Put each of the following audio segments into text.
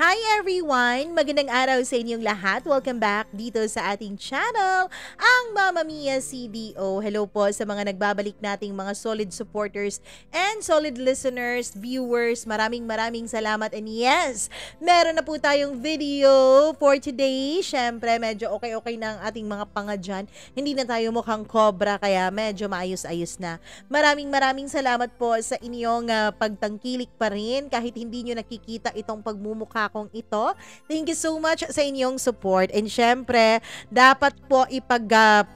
Hi everyone! Magandang araw sa inyong lahat. Welcome back dito sa ating channel, ang Mamma Mia CDO. Hello po sa mga nagbabalik nating mga solid supporters and solid listeners, viewers. Maraming salamat. And yes, meron na po tayong video for today. Syempre, medyo okay na ang ating mga panga dyan. Hindi na tayo mukhang cobra, kaya medyo maayos-ayos na. Maraming salamat po sa inyong pagtangkilik pa rin kahit hindi nyo nakikita itong pagmumukha kong ito. Thank you so much sa inyong support. And syempre, dapat po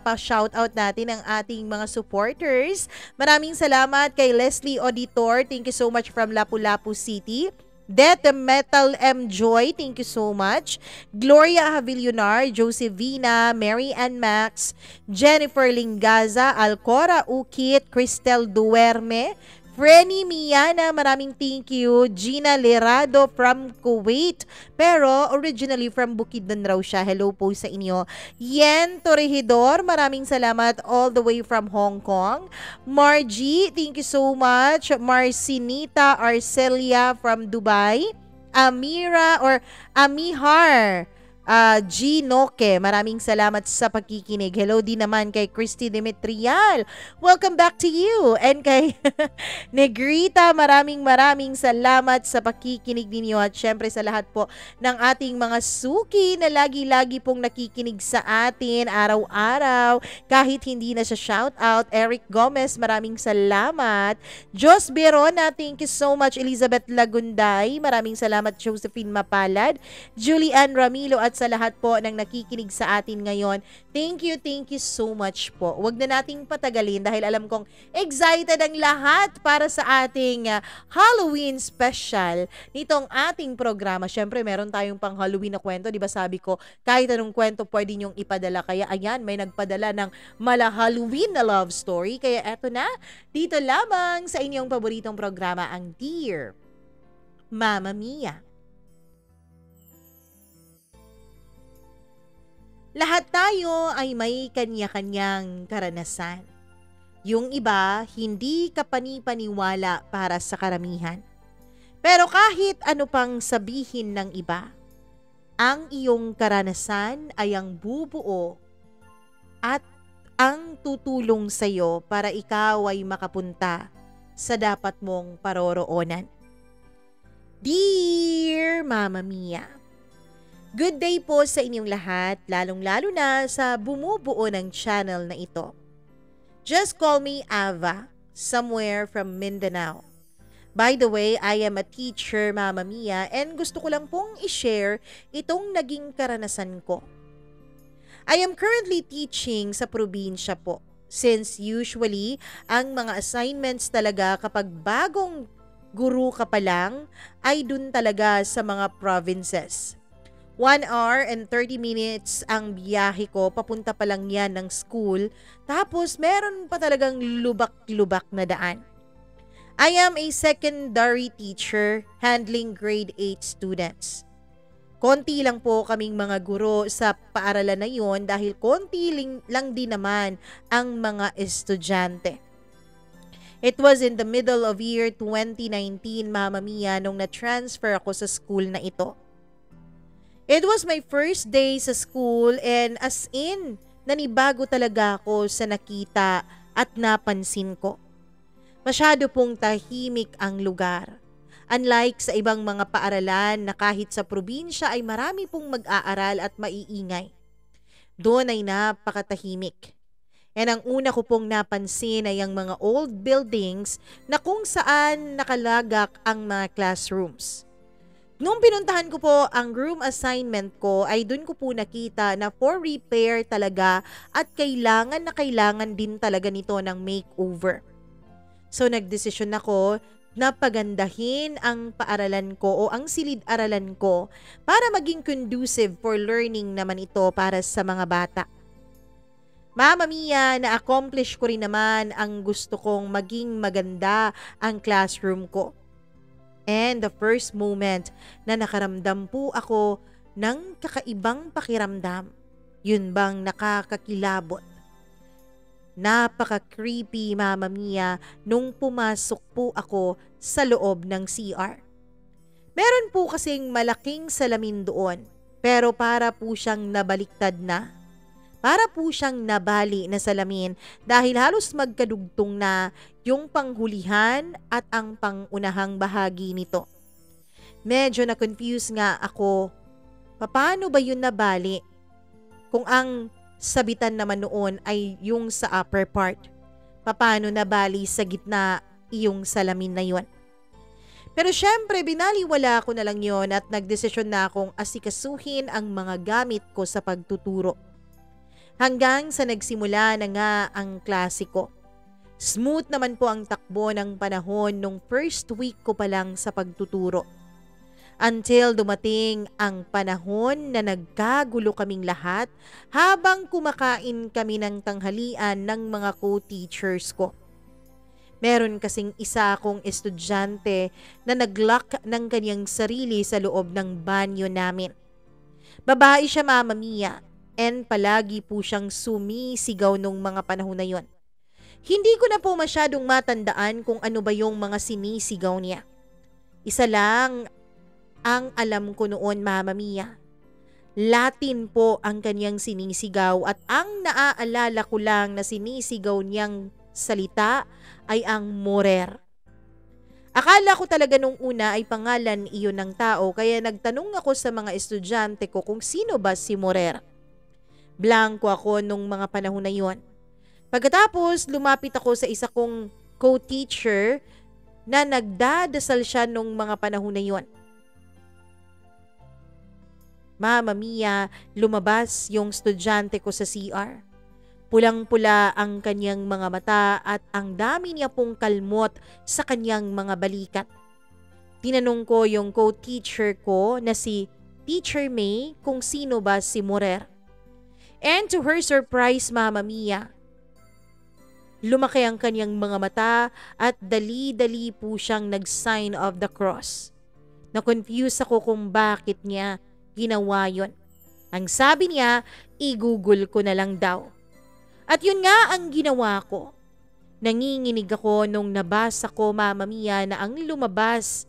pa-shoutout natin ang ating mga supporters. Maraming salamat kay Leslie Auditor. Thank you so much from Lapu-Lapu City. The Metal M. Joy, thank you so much. Gloria Havillonar, Josevina, Mary Ann Max, Jennifer Lingaza, Alcora Ukit, Cristel Duerme, Frenny Miana, maraming thank you. Gina Lerado from Kuwait, pero originally from Bukidnon raw siya. Hello po sa inyo. Yen Torrejidor, maraming salamat all the way from Hong Kong. Margie, thank you so much. Marcinita Arcelia from Dubai. Amira or Amihar G. Noke, maraming salamat sa pagkikinig. Hello din naman kay Christy Dimitrial. Welcome back to you. And kay Negrita, maraming salamat sa pagkikinig ninyo. At syempre sa lahat po ng ating mga suki na lagi-lagi pong nakikinig sa atin araw-araw. Kahit hindi na siya shoutout. Eric Gomez, maraming salamat. Jos Berona, thank you so much. Elizabeth Lagunday, maraming salamat. Josephine Mapalad, Julian Ramilo, at sa lahat po ng nakikinig sa atin ngayon. Thank you so much po. Huwag na nating patagalin dahil alam kong excited ang lahat para sa ating Halloween special nitong ating programa. Syempre, meron tayong pang Halloween na kwento. Diba sabi ko, kahit anong kwento pwede nyong ipadala. Kaya ayan, may nagpadala ng mala Halloween na love story. Kaya eto na, dito lamang sa inyong paboritong programa, ang Dear Mamma Mia. Lahat tayo ay may kanya-kanyang karanasan. Yung iba, hindi kapani-paniwala para sa karamihan. Pero kahit ano pang sabihin ng iba, ang iyong karanasan ay ang bubuo at ang tutulong sa'yo para ikaw ay makapunta sa dapat mong paroroonan. Dear Mamma Mia, good day po sa inyong lahat, lalong-lalo na sa bumubuo ng channel na ito. Just call me Ava, somewhere from Mindanao. By the way, I am a teacher, Mamma Mia, and gusto ko lang pong i-share itong naging karanasan ko. I am currently teaching sa probinsya po, since usually ang mga assignments talaga kapag bagong guru ka pa lang ay dun talaga sa mga provinces. 1 hour and 30 minutes ang biyahe ko, papunta pa lang yan ng school, tapos meron pa talagang lubak-lubak na daan. I am a secondary teacher handling grade 8 students. Konti lang po kaming mga guro sa paaralan na yon dahil konti lang din naman ang mga estudyante. It was in the middle of year 2019, Mamma Mia, nung na-transfer ako sa school na ito. It was my first day sa school and as in, nanibago talaga ako sa nakita at napansin ko. Masyado pong tahimik ang lugar. Unlike sa ibang mga paaralan na kahit sa probinsya ay marami pong mag-aaral at maiingay. Doon ay napakatahimik. And ang una ko pong napansin ay ang mga old buildings na kung saan nakalagak ang mga classrooms. Nung pinuntahan ko po ang room assignment ko ay dun ko po nakita na for repair talaga at kailangan din talaga nito ng makeover. So nagdesisyon ako na pagandahin ang paaralan ko o ang silid-aralan ko para maging conducive for learning naman ito para sa mga bata. Mamma Mia, na-accomplish ko rin naman ang gusto kong maging maganda ang classroom ko. And the first moment na nakaramdam po ako ng kakaibang pakiramdam, yun bang nakakakilabot. Napaka-creepy, Mamma Mia, nung pumasok po ako sa loob ng CR. Meron po kasing malaking salamin doon, pero para po siyang nabaliktad na. Para po siyang nabali na salamin dahil halos magkadugtong na yung panghulihan at ang pangunahang bahagi nito. Medyo na-confuse nga ako, paano ba yun nabali? Kung ang sabitan naman noon ay yung sa upper part, paano nabali sa gitna yung salamin na yun? Pero syempre, binaliwala ko na lang yon at nagdesisyon na akong asikasuhin ang mga gamit ko sa pagtuturo. Hanggang sa nagsimula na nga ang klase ko. Smooth naman po ang takbo ng panahon nung first week ko pa lang sa pagtuturo. Until dumating ang panahon na nagkagulo kaming lahat habang kumakain kami ng tanghalian ng mga co-teachers ko. Meron kasing isa akong estudyante na nag-lock ng kanyang sarili sa loob ng banyo namin. Babae siya, Mama Mia, and palagi po siyang sumisigaw nung mga panahon na yon. Hindi ko na po masyadong matandaan kung ano ba yung mga sinisigaw niya. Isa lang ang alam ko noon, Mama Mia. Latin po ang kanyang sinisigaw at ang naaalala ko lang na sinisigaw niyang salita ay ang morer. Akala ko talaga nung una ay pangalan iyon ng tao kaya nagtanong ako sa mga estudyante ko kung sino ba si morer. Blanko ako nung mga panahon na yon. Pagkatapos lumapit ako sa isa kong co-teacher na nagdadasal siya nung mga panahon na yon. Mama Mia, lumabas yung estudyante ko sa CR. Pulang-pula ang kanyang mga mata at ang dami niya pong kalmot sa kanyang mga balikat. Tinanong ko yung co-teacher ko na si Teacher May kung sino ba si Morer. And to her surprise, Mama Mia, lumaki ang kanyang mga mata at dali-dali po siyang nag-sign of the cross. Na-confuse ako kung bakit niya ginawa yun. Ang sabi niya, i-google ko na lang daw. At yun nga ang ginawa ko. Nanginginig ako nung nabasa ko, Mama Mia, na ang lumabas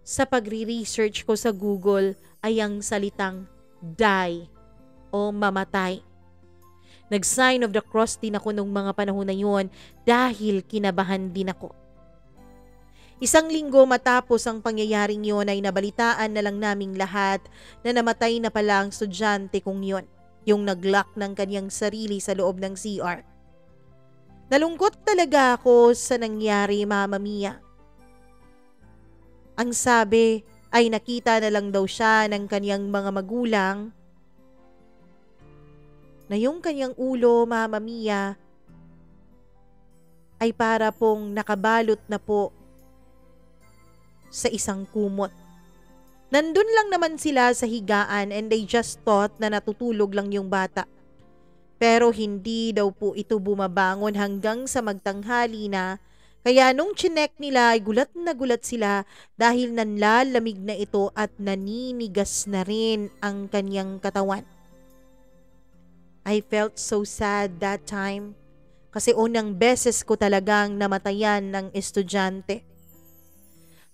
sa pagre-research ko sa Google ay ang salitang die o mamatay. Nag-sign of the cross din ako nung mga panahon na yun dahil kinabahan din ako. Isang linggo matapos ang pangyayaring yon ay nabalitaan na lang naming lahat na namatay na pala ang estudyante kong yon, yung nag-lock ng kanyang sarili sa loob ng CR. Nalungkot talaga ako sa nangyari, Mama Mia. Ang sabi ay nakita na lang daw siya ng kanyang mga magulang na yung kanyang ulo, Mama Mia, ay para pong nakabalot na po sa isang kumot. Nandun lang naman sila sa higaan and they just thought na natutulog lang yung bata. Pero hindi daw po ito bumabangon hanggang sa magtanghali na, kaya nung chinek nila ay gulat na gulat sila dahil nanlalamig na ito at naninigas na rin ang kanyang katawan. I felt so sad that time kasi unang beses ko talagang namatayan ng estudyante.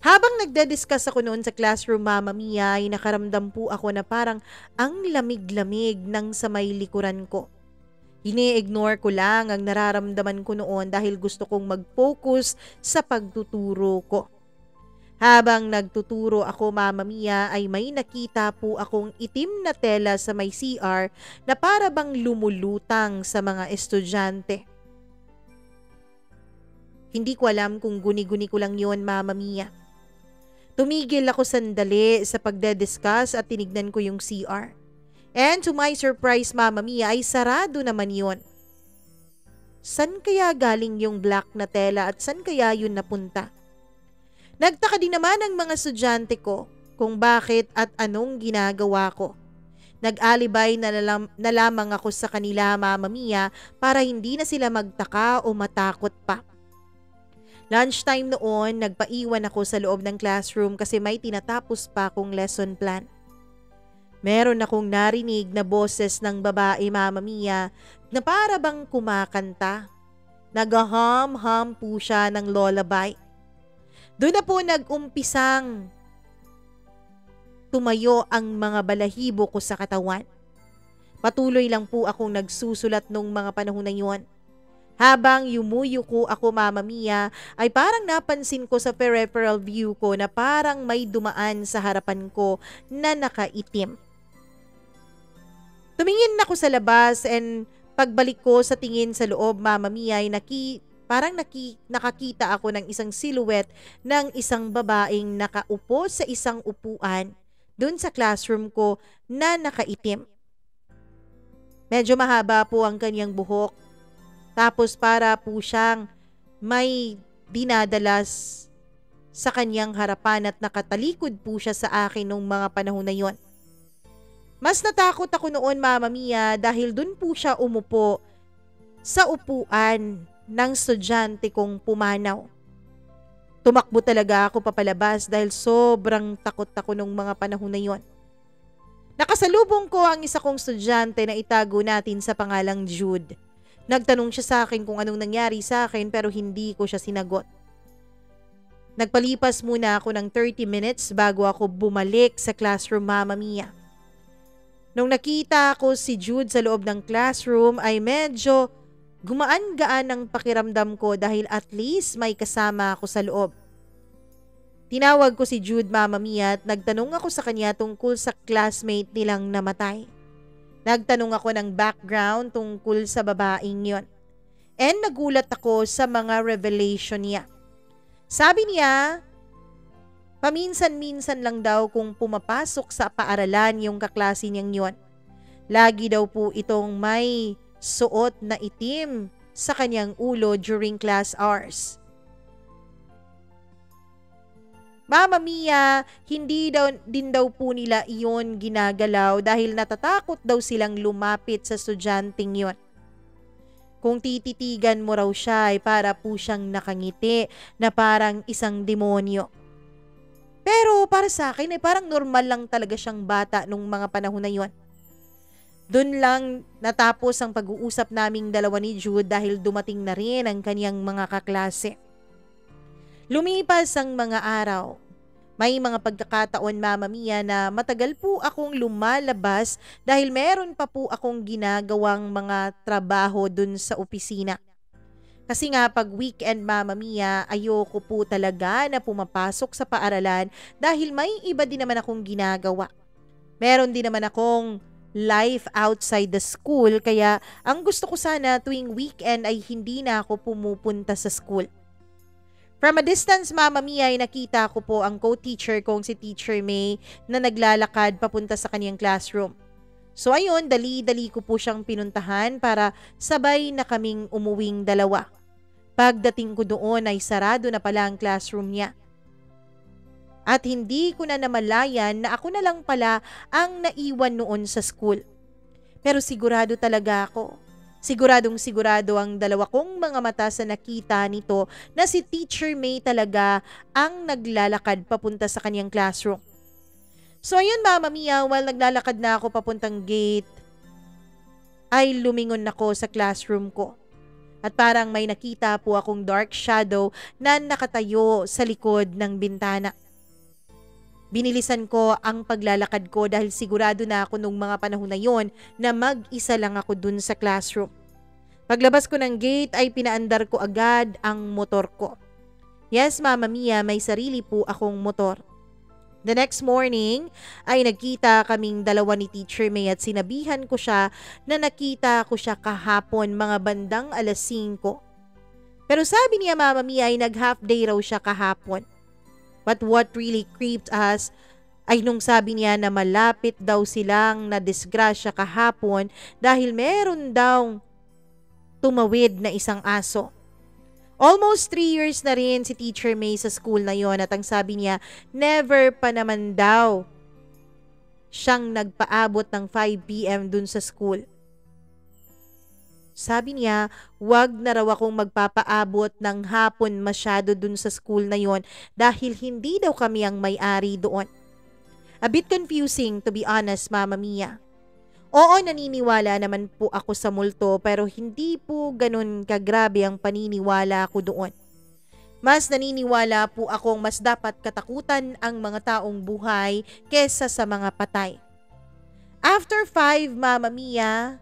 Habang nagdadiscuss ako noon sa classroom, Mama Mia, ay nakaramdam po ako na parang ang lamig-lamig ng sa may likuran ko. Ini-ignore ko lang ang nararamdaman ko noon dahil gusto kong mag-focus sa pagtuturo ko. Habang nagtuturo ako, Mama Mia, ay may nakita po akong itim na tela sa may CR na para bang lumulutang sa mga estudyante. Hindi ko alam kung guni-guni ko lang yon, Mama Mia. Tumigil ako sandali sa pagdediscuss at tinignan ko yung CR. And to my surprise, Mama Mia, ay sarado naman yun. San kaya galing yung black na tela at san kaya yun napunta? Nagtaka din naman ang mga estudyante ko kung bakit at anong ginagawa ko. Nag-alibay na lamang ako sa kanila, Mama Mia, para hindi na sila magtaka o matakot pa. Lunchtime noon, nagpaiwan ako sa loob ng classroom kasi may tinatapos pa akong lesson plan. Meron akong narinig na boses ng babae, Mama Mia, na para bang kumakanta. Nag-hum-hum po siya ng lullaby. Doon na po nag-umpisang tumayo ang mga balahibo ko sa katawan. Patuloy lang po akong nagsusulat nung mga panahon na yon. Habang yumuyuko ako, Mama Mia, ay parang napansin ko sa peripheral view ko na parang may dumaan sa harapan ko na nakaitim. Tumingin ako sa labas and pagbalik ko sa tingin sa loob, Mama Mia, ay nakakita ako ng isang silhouette ng isang babaeng nakaupo sa isang upuan dun sa classroom ko na nakaitim. Medyo mahaba po ang kanyang buhok. Tapos para po siyang may dinadalas sa kanyang harapan at nakatalikod po siya sa akin nung mga panahon na yon. Mas natakot ako noon, Mama Mia, dahil dun po siya umupo sa upuan ng estudyante kong pumanaw. Tumakbo talaga ako papalabas dahil sobrang takot ako nung mga panahon na yon. Nakasalubong ko ang isa kong estudyante na itago natin sa pangalang Jude. Nagtanong siya sa akin kung anong nangyari sa akin pero hindi ko siya sinagot. Nagpalipas muna ako ng 30 minutes bago ako bumalik sa classroom, Mama Mia. Nung nakita ko si Jude sa loob ng classroom ay medyo gumaan-gaan ang pakiramdam ko dahil at least may kasama ako sa loob. Tinawag ko si Jude, Mama Mia, at nagtanong ako sa kanya tungkol sa classmate nilang namatay. Nagtanong ako ng background tungkol sa babaeng yon. And nagulat ako sa mga revelation niya. Sabi niya, paminsan-minsan lang daw kung pumapasok sa paaralan yung kaklase niyang yon. Lagi daw po itong may suot na itim sa kanyang ulo during class hours. Mama Mia, hindi din daw po nila iyon ginagalaw dahil natatakot daw silang lumapit sa estudyanteng yon. Kung tititigan mo raw siya ay para po siyang nakangiti na parang isang demonyo. Pero para sa akin ay parang normal lang talaga siyang bata nung mga panahon na yon. Doon lang natapos ang pag-uusap naming dalawa ni Jude dahil dumating na rin ang kanyang mga kaklase. Lumipas ang mga araw. May mga pagkakataon, Mama Mia, na matagal po akong lumalabas dahil meron pa po akong ginagawang mga trabaho dun sa opisina. Kasi nga pag weekend, Mama Mia, ayoko po talaga na pumapasok sa paaralan dahil may iba din naman akong ginagawa. Meron din naman akong life outside the school kaya ang gusto ko sana tuwing weekend ay hindi na ako pumupunta sa school. From a distance, Mama Mia, ay nakita ko po ang co-teacher kong si Teacher May na naglalakad papunta sa kanyang classroom. So ayun, dali-dali ko po siyang pinuntahan para sabay na kaming umuwing dalawa. Pagdating ko doon ay sarado na pala ang classroom niya. At hindi ko na namalayan na ako na lang pala ang naiwan noon sa school. Pero sigurado talaga ako. Siguradong sigurado ang dalawa kong mga mata sa nakita nito na si Teacher May talaga ang naglalakad papunta sa kanyang classroom. So ayun, Mama Mia, while naglalakad na ako papuntang gate, ay lumingon ako sa classroom ko. At parang may nakita po akong dark shadow na nakatayo sa likod ng bintana. Binilisan ko ang paglalakad ko dahil sigurado na ako nung mga panahon na yon na mag-isa lang ako dun sa classroom. Paglabas ko ng gate ay pinaandar ko agad ang motor ko. Yes, Mama Mia, may sarili po akong motor. The next morning ay nagkita kaming dalawa ni Teacher May at sinabihan ko siya na nakita ko siya kahapon mga bandang 5:00. Pero sabi niya, Mama Mia, ay nag-half day raw siya kahapon. But what really creeped us ay nung sabi niya na malapit daw silang nadisgrasya kahapon dahil meron daw tumawid na isang aso. Almost 3 years na rin si Teacher May sa school na yon at ang sabi niya, never pa naman daw siyang nagpaabot ng 5 p.m. dun sa school. Sabi niya, wag na raw akong magpapaabot ng hapon masyado dun sa school na yon dahil hindi daw kami ang may-ari doon. A bit confusing to be honest, Mama Mia. Oo, naniniwala naman po ako sa multo pero hindi po ganun kagrabe ang paniniwala ko doon. Mas naniniwala po akong mas dapat katakutan ang mga taong buhay kesa sa mga patay. After 5, Mama Mia,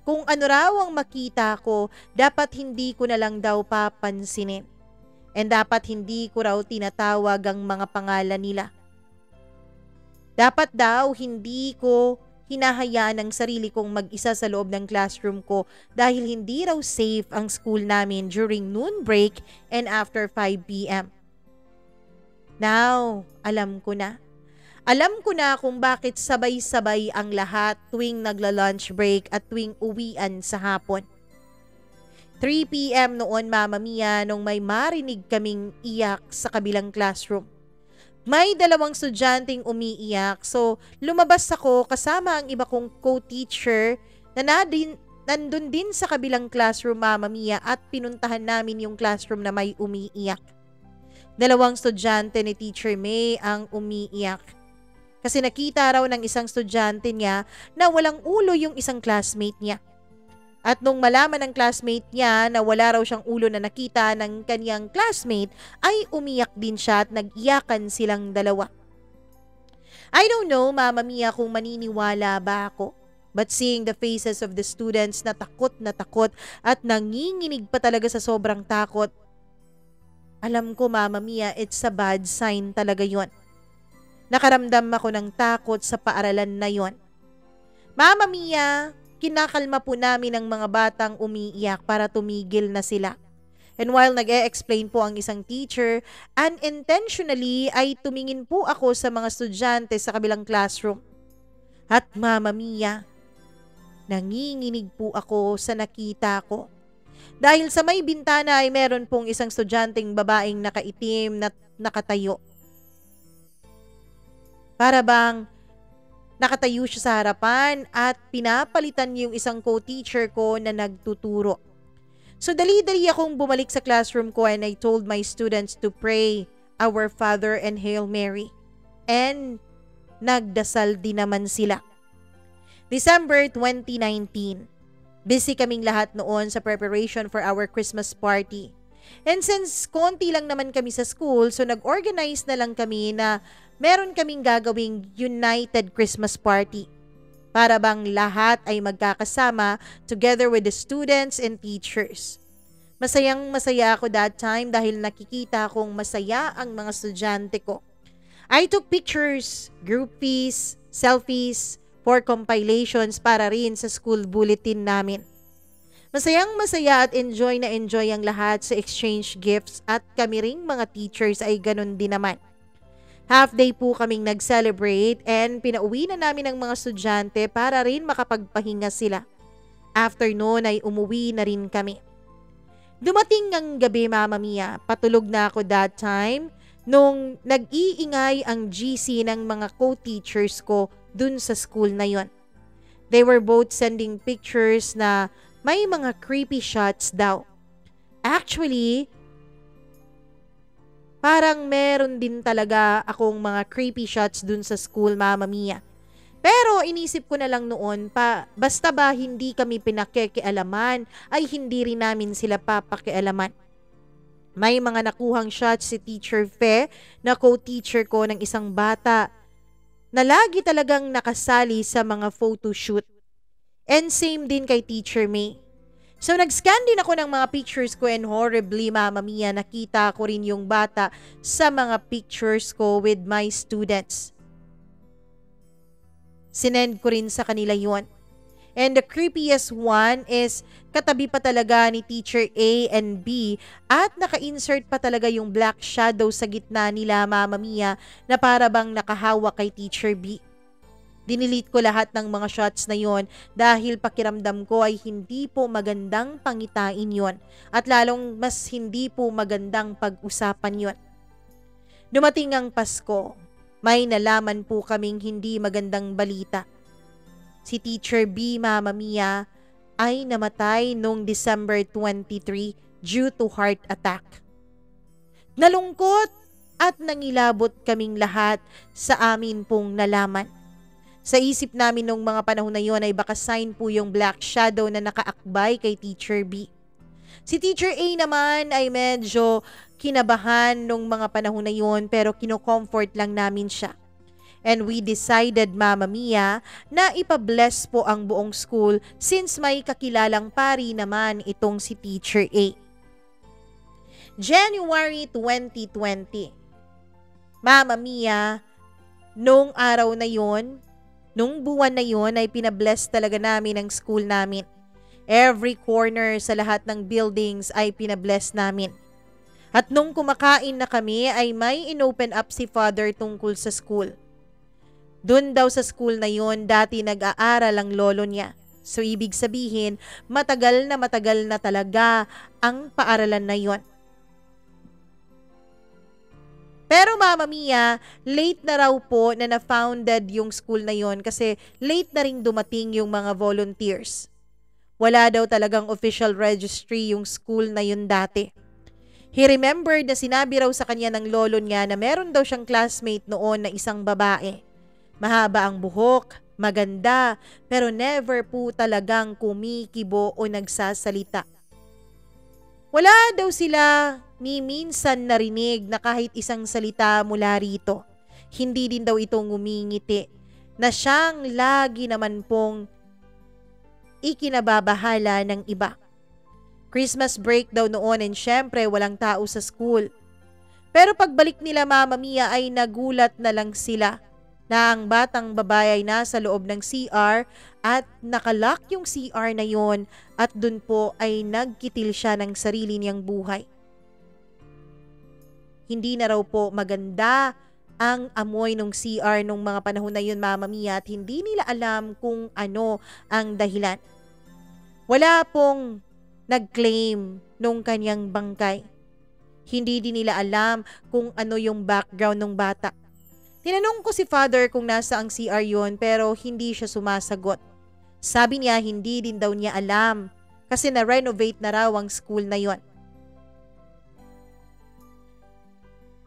kung ano raw ang makita ko, dapat hindi ko na lang daw papansinin. And dapat hindi ko raw tinatawag ang mga pangalan nila. Dapat daw hindi ko hinahayaan ang sarili kong mag-isa sa loob ng classroom ko dahil hindi raw safe ang school namin during noon break and after 5 p.m. Now, alam ko na. Alam ko na kung bakit sabay-sabay ang lahat tuwing nagla-lunch break at tuwing uwian sa hapon. 3 p.m. noon, Mama Mia, nung may marinig kaming iyak sa kabilang classroom. May 2 estudyanteng umiiyak, so lumabas ako kasama ang iba kong co-teacher na nandun din sa kabilang classroom, Mama Mia, at pinuntahan namin yung classroom na may umiiyak. 2 estudyante ni Teacher May ang umiiyak. Kasi nakita raw ng isang estudyante niya na walang ulo yung isang classmate niya. At nung malaman ng classmate niya na wala raw siyang ulo na nakita ng kanyang classmate, ay umiyak din siya at nag-iyakan silang dalawa. I don't know, Mama Mia, kung maniniwala ba ako. But seeing the faces of the students na takot at nanginginig pa talaga sa sobrang takot, alam ko, Mama Mia, it's a bad sign talaga yon. Nakaramdam ako ng takot sa paaralan na yon. Mama Mia, kinakalma po namin ang mga batang umiiyak para tumigil na sila. And while nag-e-explain po ang isang teacher, unintentionally ay tumingin po ako sa mga estudyante sa kabilang classroom. At Mama Mia, nanginginig po ako sa nakita ko. Dahil sa may bintana ay meron pong isang estudyanteng babaeng nakaitim na nakatayo. Para bang nakatayo siya sa harapan at pinapalitan yung isang co-teacher ko na nagtuturo. So dali-dali akong bumalik sa classroom ko and I told my students to pray Our Father and Hail Mary. And nagdasal din naman sila. December 2019. Busy kaming lahat noon sa preparation for our Christmas party. And since konti lang naman kami sa school, so nag-organize na lang kami na meron kaming gagawing United Christmas Party. Para bang lahat ay magkakasama together with the students and teachers. Masayang-masaya ako that time dahil nakikita kong masaya ang mga estudyante ko. I took pictures, groupies, selfies for compilations para rin sa school bulletin namin. Masayang-masaya at enjoy na enjoy ang lahat sa exchange gifts at kami ring mga teachers ay ganun din naman. Half day po kaming nag-celebrate and pinauwi na namin ang mga estudyante para rin makapagpahinga sila. After noon ay umuwi na rin kami. Dumating ang gabi, Mama Mia, patulog na ako that time nung nag-iingay ang GC ng mga co-teachers ko dun sa school na yon. They were both sending pictures na may mga creepy shots daw. Actually, parang meron din talaga akong mga creepy shots dun sa school, Mama Mia. Pero inisip ko na lang noon basta ba hindi kami pinakikialaman, ay hindi rin namin sila papakialaman. May mga nakuhang shots si Teacher Fe na co-teacher ko ng isang bata na lagi talagang nakasali sa mga photoshoot. And same din kay Teacher May. So nag-scan din ako ng mga pictures ko and horribly, Mama Mia, nakita ko rin yung bata sa mga pictures ko with my students. Sinend ko rin sa kanila yon. And the creepiest one is katabi pa talaga ni Teacher A and B at naka-insert pa talaga yung black shadow sa gitna nila, Mama Mia, na para bang nakahawak kay Teacher B. Dinilit ko lahat ng mga shots na yon dahil pakiramdam ko ay hindi po magandang pangitain yon at lalong mas hindi po magandang pag-usapan yon. Dumating ang Pasko, may nalaman po kaming hindi magandang balita. Si Teacher B, Mama Mia, ay namatay noong December 23 due to heart attack. Nalungkot at nangilabot kaming lahat sa amin pong nalaman. Sa isip namin nung mga panahon na yon ay baka sign po yung black shadow na nakaakbay kay Teacher B. Si Teacher A naman ay medyo kinabahan nung mga panahon na yun pero kino-comfort lang namin siya. And we decided, Mama Mia, na ipa-bless po ang buong school since may kakilalang pari naman itong si Teacher A. January 2020. Mama Mia, nung araw na yon, nung buwan na yon ay pinabless talaga namin ang school namin. Every corner sa lahat ng buildings ay pinabless namin. At nung kumakain na kami ay may inopen up si Father tungkol sa school. Doon daw sa school na yon dati nag-aaral ang lolo niya. So ibig sabihin, matagal na talaga ang paaralan na yon. Pero Mama Mia, late na raw po na na-founded yung school na yon kasi late na ring dumating yung mga volunteers. Wala daw talagang official registry yung school na yun dati. He remembered na sinabi raw sa kanya ng lolo niya na meron daw siyang classmate noon na isang babae. Mahaba ang buhok, maganda, pero never po talagang kumikibo o nagsasalita. Wala daw sila ni minsan narinig na kahit isang salita mula rito. Hindi din daw ito ngumingiti na siyang lagi naman pong ikinababahala ng iba. Christmas break daw noon and syempre walang tao sa school. Pero pagbalik nila Mama Mia ay nagulat na lang sila na ang batang babae ay nasa loob ng CR at nakalock yung CR na yon at dun po ay nagkitil siya ng sarili niyang buhay. Hindi na raw po maganda ang amoy ng CR nung mga panahon na yun Mama Mia at hindi nila alam kung ano ang dahilan. Wala pong nag-claim nung kanyang bangkay. Hindi din nila alam kung ano yung background ng bata. Tinanong ko si Father kung nasa ang CR yun pero hindi siya sumasagot. Sabi niya hindi din daw niya alam kasi na-renovate na raw ang school na yon.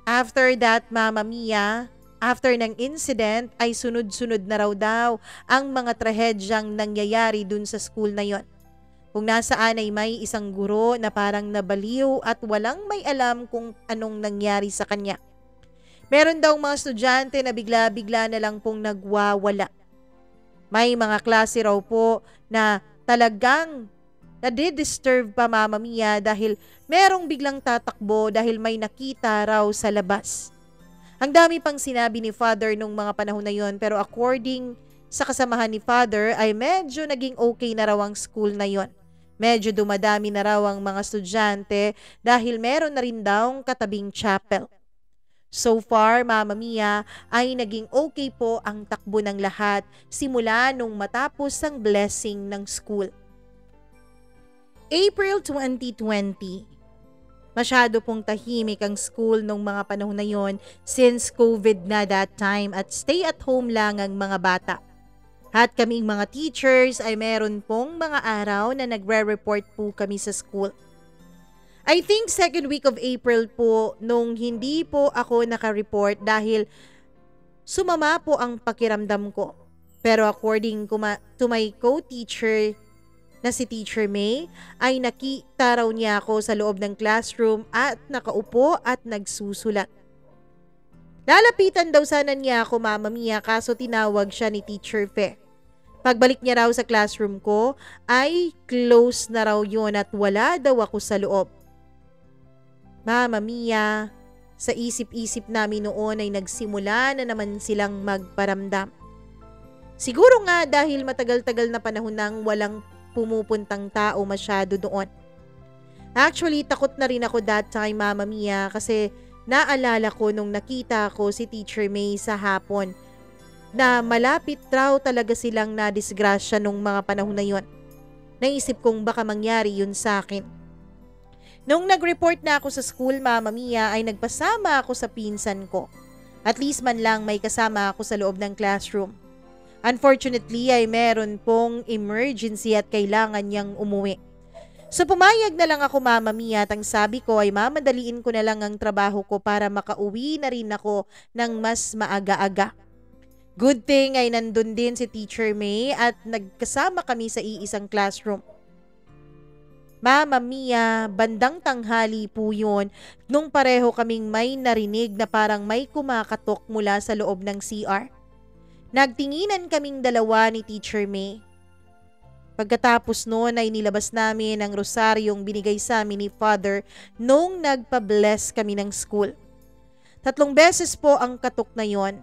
After that, Mama Mia, after ng incident ay sunod-sunod na raw daw ang mga trahedyang nangyayari dun sa school na yon. Kung nasaan ay may isang guro na parang nabaliw at walang may alam kung anong nangyari sa kanya. Meron daw mga estudyante na bigla-bigla na lang pong nagwawala. May mga klase raw po na talagang nadi-disturb pa Mama Mia dahil merong biglang tatakbo dahil may nakita raw sa labas. Ang dami pang sinabi ni Father nung mga panahon na yon pero according sa kasamahan ni Father ay medyo naging okay na raw ang school na yon. Medyo dumadami na raw ang mga estudyante dahil meron na rin daw katabing chapel. So far, Mama Mia, ay naging okay po ang takbo ng lahat simula nung matapos ang blessing ng school. April 2020. Masyado pong tahimik ang school nung mga panahon na yon since COVID na that time at stay at home lang ang mga bata. At kaming mga teachers ay meron pong mga araw na nagre-report po kami sa school. I think second week of April po nung hindi po ako naka-report dahil sumama po ang pakiramdam ko. Pero according to my co-teacher na si Teacher May, ay nakita raw niya ako sa loob ng classroom at nakaupo at nagsusulat. Lalapitan daw sana niya ako Mama Mia kaso tinawag siya ni Teacher Fe. Pagbalik niya raw sa classroom ko ay close na raw yun at wala daw ako sa loob. Mama Mia, sa isip-isip namin noon ay nagsimula na naman silang magparamdam. Siguro nga dahil matagal-tagal na panahon nang walang pumupuntang tao masyado doon. Actually, takot na rin ako that time Mama Mia kasi naalala ko nung nakita ko si Teacher May sa hapon na malapit raw talaga silang nadisgrasya nung mga panahon na yon. Naisip kong baka mangyari yun sa akin. Nung nag-report na ako sa school, Mama Mia, ay nagpasama ako sa pinsan ko. At least man lang may kasama ako sa loob ng classroom. Unfortunately ay meron pong emergency at kailangan niyang umuwi. So pumayag na lang ako Mama Mia at ang sabi ko ay mamadaliin ko na lang ang trabaho ko para makauwi na rin ako ng mas maaga-aga. Good thing ay nandun din si Teacher May at nagkasama kami sa iisang classroom. Mama Mia, bandang tanghali po yun nung pareho kaming may narinig na parang may kumakatok mula sa loob ng CR. Nagtinginan kaming dalawa ni Teacher May. Pagkatapos noon ay nilabas namin ang rosaryong binigay sa amin ni Father nung nagpa-bless kami ng school. 3 beses po ang katok na yon.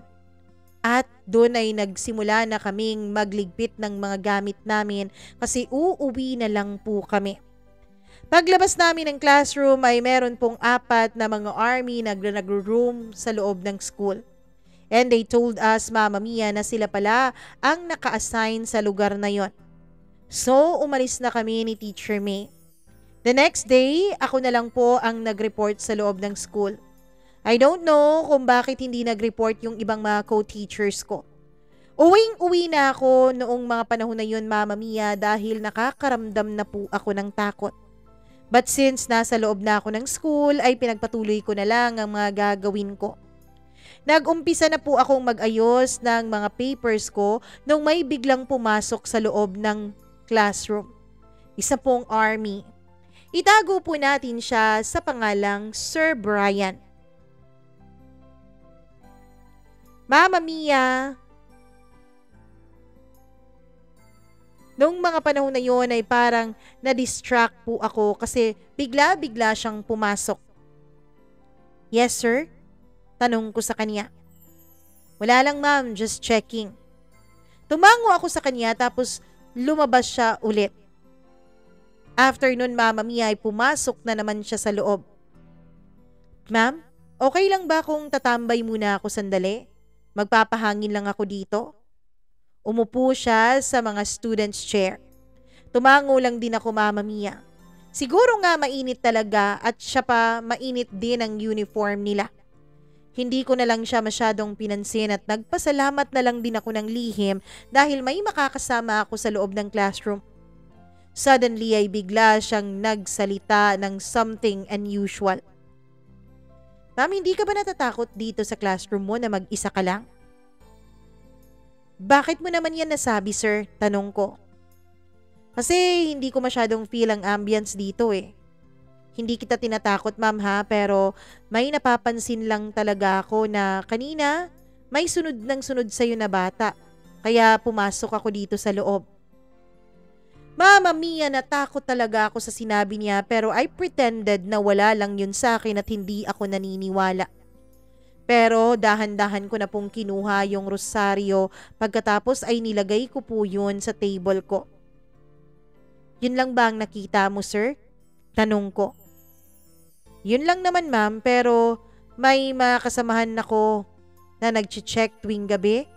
At doon ay nagsimula na kaming magligpit ng mga gamit namin kasi uuwi na lang po kami. Paglabas namin ng classroom ay meron pong 4 na mga army na nagro-room sa loob ng school. And they told us, Mama Mia, na sila pala ang naka-assign sa lugar na yon. So, umalis na kami ni Teacher May. The next day, ako na lang po ang nag-report sa loob ng school. I don't know kung bakit hindi nag-report yung ibang mga co-teachers ko. Uwing-uwi na ako noong mga panahon na yun, Mama Mia, dahil nakakaramdam na po ako ng takot. But since nasa loob na ako ng school, ay pinagpatuloy ko na lang ang mga gagawin ko. Nag-umpisa na po akong mag-ayos ng mga papers ko nung may biglang pumasok sa loob ng classroom. Isa pong army. Itago po natin siya sa pangalang Sir Brian. Mama Mia, nung mga panahon na yon ay parang na-distract po ako kasi bigla-bigla siyang pumasok. Yes, sir? Tanong ko sa kanya. Wala lang, ma'am, just checking. Tumango ako sa kanya tapos lumabas siya ulit. After nun, Mama Mia, ay pumasok na naman siya sa loob. Ma'am, okay lang ba kung tatambay muna ako sandali? Magpapahangin lang ako dito. Umupo siya sa mga student's chair. Tumango lang din ako, Mama Mia. Siguro nga mainit talaga at siya pa mainit din ang uniform nila. Hindi ko na lang siya masyadong pinansin at nagpasalamat na lang din ako ng lihim dahil may makakasama ako sa loob ng classroom. Suddenly ay bigla siyang nagsalita ng something unusual. Ma'am, hindi ka ba natatakot dito sa classroom mo na mag-isa ka lang? Bakit mo naman yan nasabi, sir? Tanong ko. Kasi hindi ko masyadong feel ang ambience dito eh. Hindi kita tinatakot, ma'am, ha, pero may napapansin lang talaga ako na kanina may sunod ng sunod sa'yo na bata. Kaya pumasok ako dito sa loob. Mama Mia, natakot talaga ako sa sinabi niya pero I pretended na wala lang yun sa akin at hindi ako naniniwala. Pero dahan-dahan ko na pong kinuha yung rosaryo pagkatapos ay nilagay ko po yun sa table ko. Yun lang ba ang nakita mo, sir? Tanong ko. Yun lang naman, ma'am, pero may mga kasamahan ako na nag-check tuwing gabi.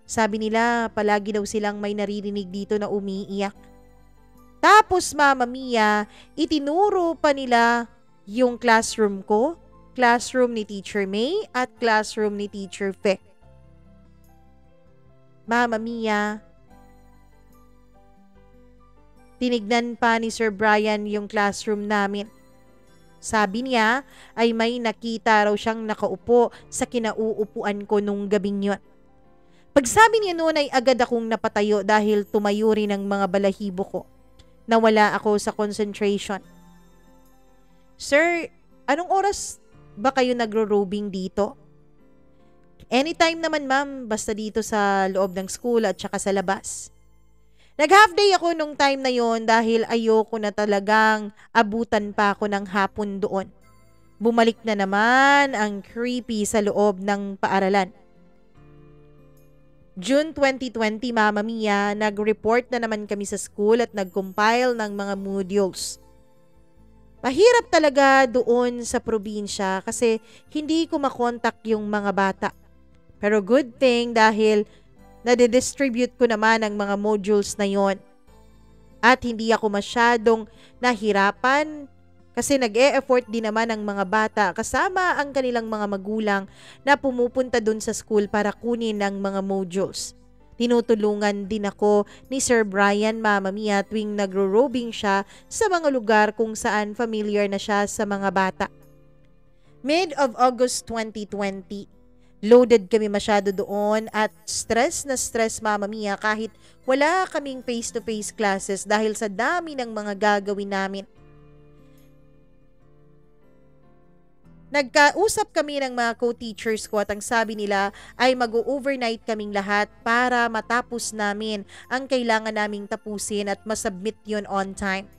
Sabi nila palagi daw silang may naririnig dito na umiiyak. Tapos, Mama Mia, itinuro pa nila yung classroom ko, classroom ni Teacher May at classroom ni Teacher Fe. Mama Mia, tinignan pa ni Sir Brian yung classroom namin. Sabi niya ay may nakita raw siyang nakaupo sa kinauupuan ko nung gabing yun. Pagsabi niya noon ay agad akong napatayo dahil tumayo rin ang mga balahibo ko. Nawala ako sa concentration. Sir, anong oras ba kayo nagro-robing dito? Anytime naman, ma'am, basta dito sa loob ng school at saka sa labas. Nag-half day ako nung time na yon dahil ayoko na talagang abutan pa ako ng hapon doon. Bumalik na naman ang creepy sa loob ng paaralan. June 2020, Mama Mia, nag-report na naman kami sa school at nag-compile ng mga modules. Mahirap talaga doon sa probinsya kasi hindi ko makontak yung mga bata. Pero good thing dahil nade-distribute ko naman ang mga modules na yon. At hindi ako masyadong nahirapan kasi nag-e-effort din naman ang mga bata kasama ang kanilang mga magulang na pumupunta dun sa school para kunin ang mga modules. Tinutulungan din ako ni Sir Brian, Mama Mia, tuwing nagro-robing siya sa mga lugar kung saan familiar na siya sa mga bata. Mid of August 2020, loaded kami masyado doon at stress na stress, Mama Mia, kahit wala kaming face-to-face classes dahil sa dami ng mga gagawin namin. Nagkausap kami ng mga co-teachers ko at ang sabi nila ay mag-overnight kaming lahat para matapos namin ang kailangan naming tapusin at masubmit yun on time.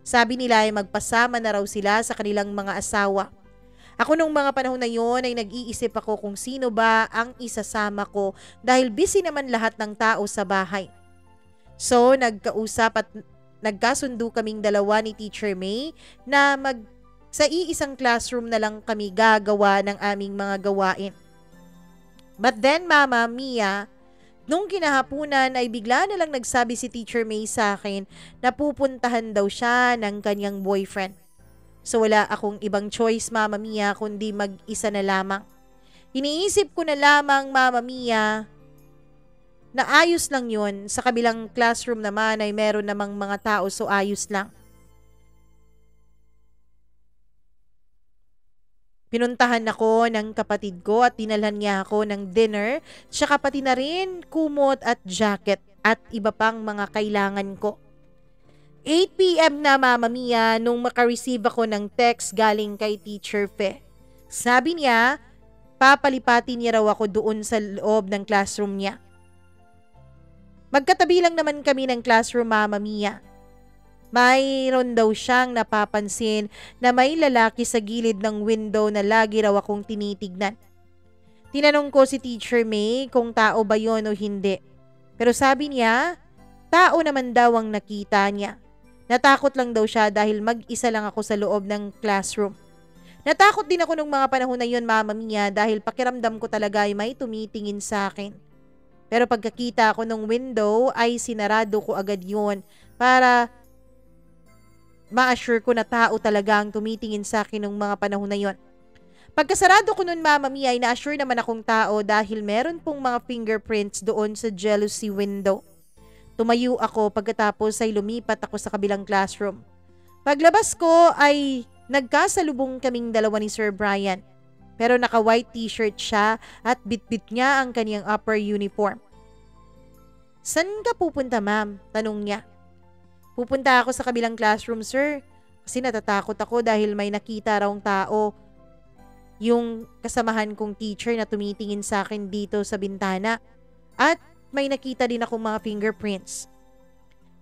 Sabi nila ay magpasama na raw sila sa kanilang mga asawa. Ako nung mga panahon na yon ay nag-iisip ako kung sino ba ang isasama ko dahil busy naman lahat ng tao sa bahay. So nagkausap at nagkasundo kaming dalawa ni Teacher May na sa iisang classroom na lang kami gagawa ng aming mga gawain. But then Mama Mia, nung kinahapunan ay bigla na lang nagsabi si Teacher May sa akin na pupuntahan daw siya ng kanyang boyfriend. So wala akong ibang choice Mama Mia kundi mag-isa na lamang. Iniisip ko na lamang Mama Mia na ayos lang yun. Sa kabilang classroom naman ay meron namang mga tao so ayos lang. Pinuntahan ako ng kapatid ko at dinalhan niya ako ng dinner, tsaka pati na rin kumot at jacket at iba pang mga kailangan ko. 8 p.m. na Mama Mia nung makareceive ako ng text galing kay Teacher Fe. Sabi niya, papalipatin niya raw ako doon sa loob ng classroom niya. Magkatabi lang naman kami ng classroom Mama Mia. Mayroon daw siyang napapansin na may lalaki sa gilid ng window na lagi raw akong tinitignan. Tinanong ko si Teacher May kung tao ba yon o hindi. Pero sabi niya, tao naman daw ang nakita niya. Natakot lang daw siya dahil mag-isa lang ako sa loob ng classroom. Natakot din ako nung mga panahon na yun Mama Mia dahil pakiramdam ko talaga ay may tumitingin sa akin. Pero pagkakita ko ng window ay sinarado ko agad yun para ma-assure ko na tao talaga ang tumitingin sa akin nung mga panahon na yon. Pagkasarado ko nun Mama Mia ay na-assure naman akong tao dahil meron pong mga fingerprints doon sa jealousy window. Tumayo ako pagkatapos ay lumipat ako sa kabilang classroom. Paglabas ko ay nagkasalubong kaming dalawa ni Sir Brian. Pero naka-white t-shirt siya at bitbit niya ang kaniyang upper uniform. San ka pupunta ma'am? Tanong niya. Pupunta ako sa kabilang classroom, sir. Kasi natatakot ako dahil may nakita raw tao. Yung kasamahan kong teacher na tumitingin sa akin dito sa bintana. At may nakita din akong mga fingerprints.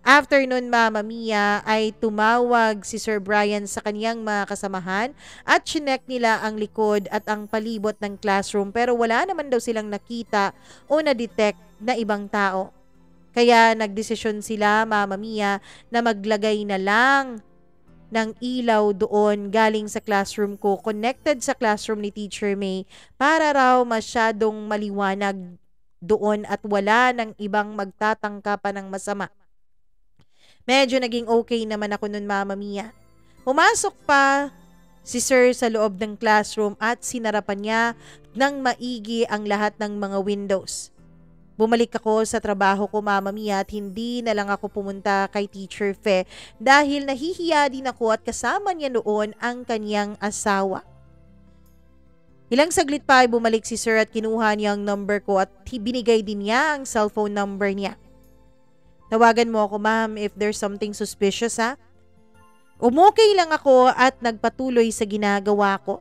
After nun, Mama Mia, ay tumawag si Sir Brian sa kaniyang mga kasamahan at chinek nila ang likod at ang palibot ng classroom pero wala naman daw silang nakita o na-detect na ibang tao. Kaya nagdesisyon sila, Mama Mia, na maglagay na lang ng ilaw doon galing sa classroom ko, connected sa classroom ni Teacher May para raw masyadong maliwanag doon at wala ng ibang magtatangka pa ng masama. Medyo naging okay naman ako nun Mama Mia. Pumasok pa si Sir sa loob ng classroom at sinarapan niya ng maigi ang lahat ng mga windows. Bumalik ako sa trabaho ko Mama Mia at hindi na lang ako pumunta kay Teacher Fe dahil nahihiya din ako at kasama niya noon ang kanyang asawa. Ilang saglit pa ay bumalik si Sir at kinuha niya ang number ko at binigay din niya ang cellphone number niya. Tawagan mo ako ma'am if there's something suspicious ha. Umokay lang ako at nagpatuloy sa ginagawa ko.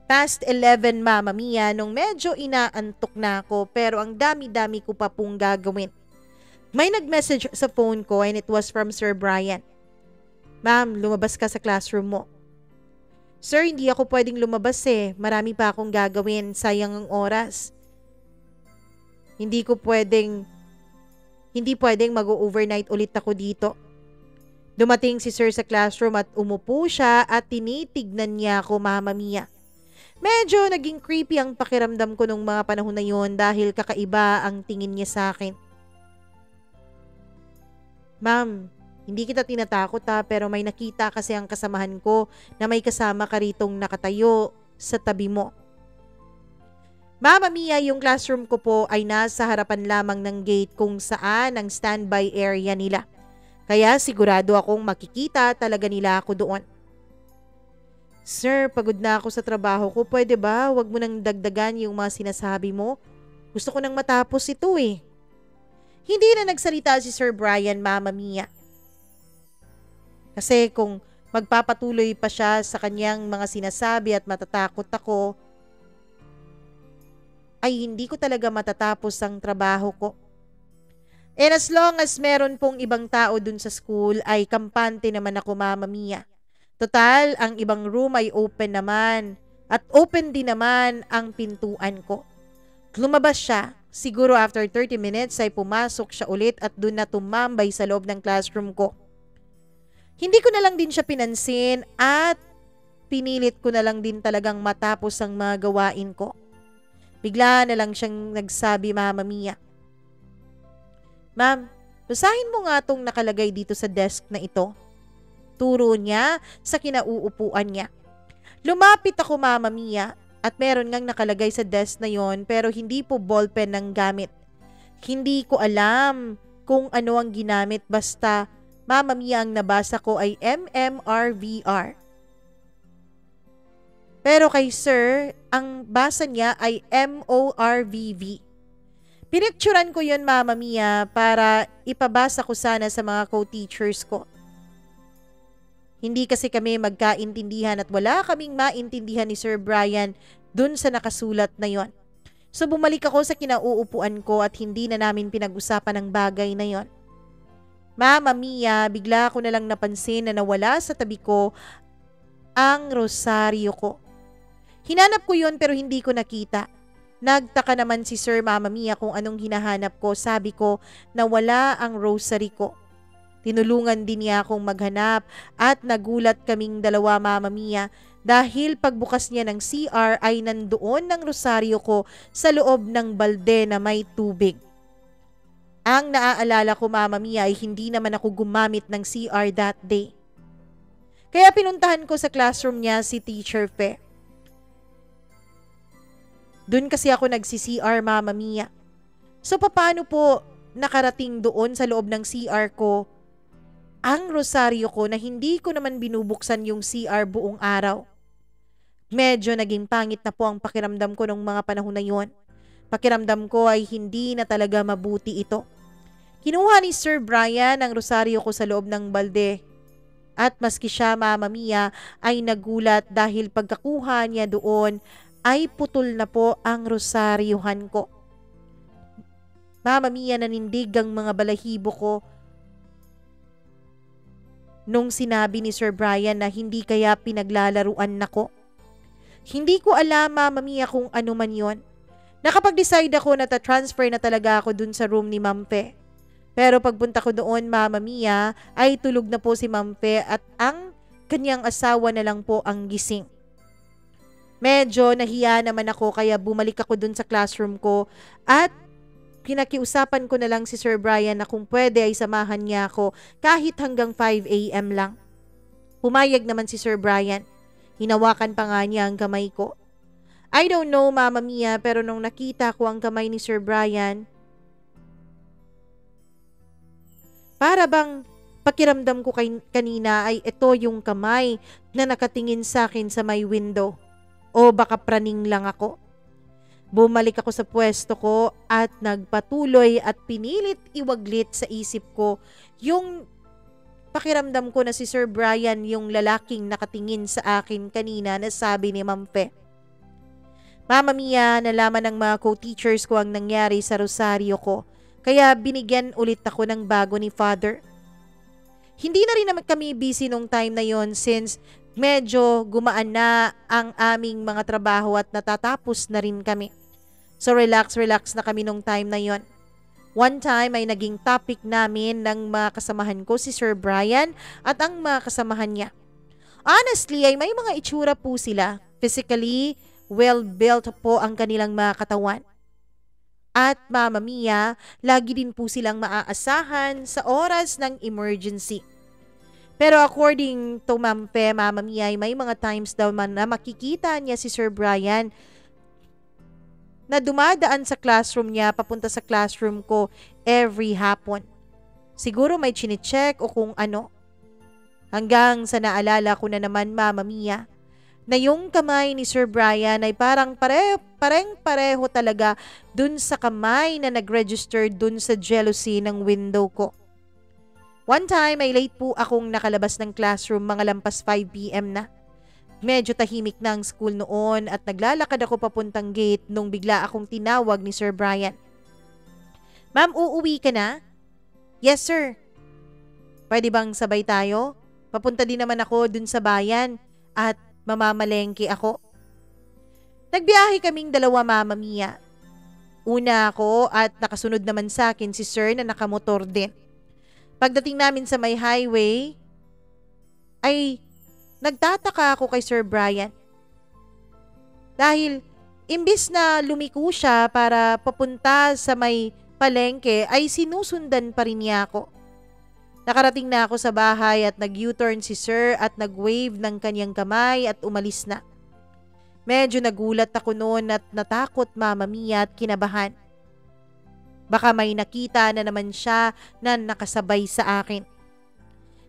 Past 11 Mama Mia nung medyo inaantok na ako pero ang dami-dami ko pa pong gagawin. May nag-message sa phone ko and it was from Sir Brian. Ma'am, lumabas ka sa classroom mo. Sir, hindi ako pwedeng lumabas eh. Marami pa akong gagawin. Sayang ang oras. Hindi pwedeng mag-overnight ulit ako dito. Dumating si Sir sa classroom at umupo siya at tinitignan niya ako Mama Mia. Medyo naging creepy ang pakiramdam ko nung mga panahon na yon dahil kakaiba ang tingin niya sa akin. Ma'am, hindi kita tinatakot ha pero may nakita kasi ang kasamahan ko na may kasama ka ritong nakatayo sa tabi mo. Mama Mia, yung classroom ko po ay nasa harapan lamang ng gate kung saan ang standby area nila. Kaya sigurado akong makikita talaga nila ako doon. Sir, pagod na ako sa trabaho ko. Pwede ba? Huwag mo nang dagdagan yung mga sinasabi mo. Gusto ko nang matapos ito eh. Hindi na nagsalita si Sir Brian, Mama Mia. Kasi kung magpapatuloy pa siya sa kanyang mga sinasabi at matatakot ako, ay hindi ko talaga matatapos ang trabaho ko. And as long as meron pong ibang tao dun sa school, ay kampante naman ako, Mama Mia. Total, ang ibang room ay open naman. At open din naman ang pintuan ko. Lumabas siya. Siguro after 30 minutes ay pumasok siya ulit at dun na tumambay sa loob ng classroom ko. Hindi ko na lang din siya pinansin at pinilit ko na lang din talagang matapos ang mga gawain ko. Bigla na lang siyang nagsabi, Mama Mia, "Ma'am, basahin mo nga tong nakalagay dito sa desk na ito." Turo niya sa kinauupuan niya. Lumapit ako, Mama Mia, at meron ngang nakalagay sa desk na yon pero hindi po ballpen ang gamit. Hindi ko alam kung ano ang ginamit, basta Mama Mia, ang nabasa ko ay MMRVR. Pero kay Sir, ang basa niya ay MORVV. Pinicturan ko yun, Mama Mia, para ipabasa ko sana sa mga co-teachers ko. Hindi kasi kami magkaintindihan at wala kaming maintindihan ni Sir Brian dun sa nakasulat na yon. So bumalik ako sa kinauupuan ko at hindi na namin pinag-usapan ang bagay na yon. Mama Mia, bigla ko na lang napansin na nawala sa tabi ko ang rosaryo ko. Hinanap ko yon pero hindi ko nakita. Nagtaka naman si Sir, Mama Mia, kung anong hinahanap ko. Sabi ko na wala ang rosary ko. Tinulungan din niya akong maghanap at nagulat kaming dalawa, Mama Mia, dahil pagbukas niya ng CR ay nandoon ng rosaryo ko sa loob ng balde na may tubig. Ang naaalala ko, Mama Mia, ay hindi naman ako gumamit ng CR that day. Kaya pinuntahan ko sa classroom niya si Teacher Fe. Doon kasi ako nagsi-CR, Mama Mia. So paano po nakarating doon sa loob ng CR ko ang rosaryo ko na hindi ko naman binubuksan yung CR buong araw? Medyo naging pangit na po ang pakiramdam ko nung mga panahon na yon. Pakiramdam ko ay hindi na talaga mabuti ito. Kinuha ni Sir Brian ang rosaryo ko sa loob ng balde. At maski siya, Mama Mia, ay nagulat dahil pagkakuha niya doon ay putol na po ang rosaryuhan ko. Mama Mia, nanindig ang mga balahibo ko nung sinabi ni Sir Brian na hindi kaya pinaglalaruan nako. Hindi ko alam, Mama Mia, kung ano man yon. Nakapag-decide ako na ta-transfer na talaga ako dun sa room ni Ma'am Fe. Pero pagpunta ko doon, Mama Mia, ay tulog na po si Ma'am Fe at ang kanyang asawa na lang po ang gising. Medyo nahiya naman ako kaya bumalik ako dun sa classroom ko at pinakiusapan ko na lang si Sir Brian na kung pwede ay samahan niya ako kahit hanggang 5 a.m. lang. Pumayag naman si Sir Brian. Hinawakan pa nga niya ang kamay ko. I don't know, Mama Mia, pero nung nakita ko ang kamay ni Sir Brian, para bang pakiramdam ko kanina ay ito yung kamay na nakatingin sa akin sa may window. O baka praning lang ako? Bumalik ako sa pwesto ko at nagpatuloy at pinilit iwaglit sa isip ko yung pakiramdam ko na si Sir Brian yung lalaking nakatingin sa akin kanina na sabi ni Ma'am Fe. Mama Mia, nalaman ng mga co-teachers ko ang nangyari sa rosaryo ko, kaya binigyan ulit ako ng bago ni Father. Hindi na rin naman kami busy nung time na yon since medyo gumaan na ang aming mga trabaho at natatapos na rin kami. So relax na kami nung time na yon. One time ay naging topic namin ng mga kasamahan ko si Sir Brian at ang mga kasamahan niya. Honestly ay may mga itsura po sila. Physically, well-built po ang kanilang mga katawan. At Mama Mia, lagi din po silang maaasahan sa oras ng emergency. Pero according to Ma'am Fe, Mama Mia, ay may mga times daw man na makikita niya si Sir Brian na dumadaan sa classroom niya papunta sa classroom ko every hapon. Siguro may chine-check o kung ano. Hanggang sa naalala ko na naman, Mama Mia, na yung kamay ni Sir Brian ay parang pareho talaga dun sa kamay na nag-register dun sa jealousy ng window ko. One time ay late po akong nakalabas ng classroom mga lampas 5 p.m. na. Medyo tahimik na ang school noon at naglalakad ako papuntang gate nung bigla akong tinawag ni Sir Brian. Ma'am, uuwi ka na? Yes sir. Pwede bang sabay tayo? Papunta din naman ako dun sa bayan at mamamalengke ako. Nagbiyahe kaming dalawa, Mama Mia. Una ako at nakasunod naman sa akin si Sir na nakamotor din. Pagdating namin sa may highway, ay nagtataka ako kay Sir Brian. Dahil imbis na lumiko siya para papunta sa may palengke ay sinusundan pa rin niya ako. Nakarating na ako sa bahay at nag-U-turn si Sir at nag-wave ng kanyang kamay at umalis na. Medyo nagulat ako noon at natakot, Mama Mia, at kinabahan. Baka may nakita na naman siya na nakasabay sa akin.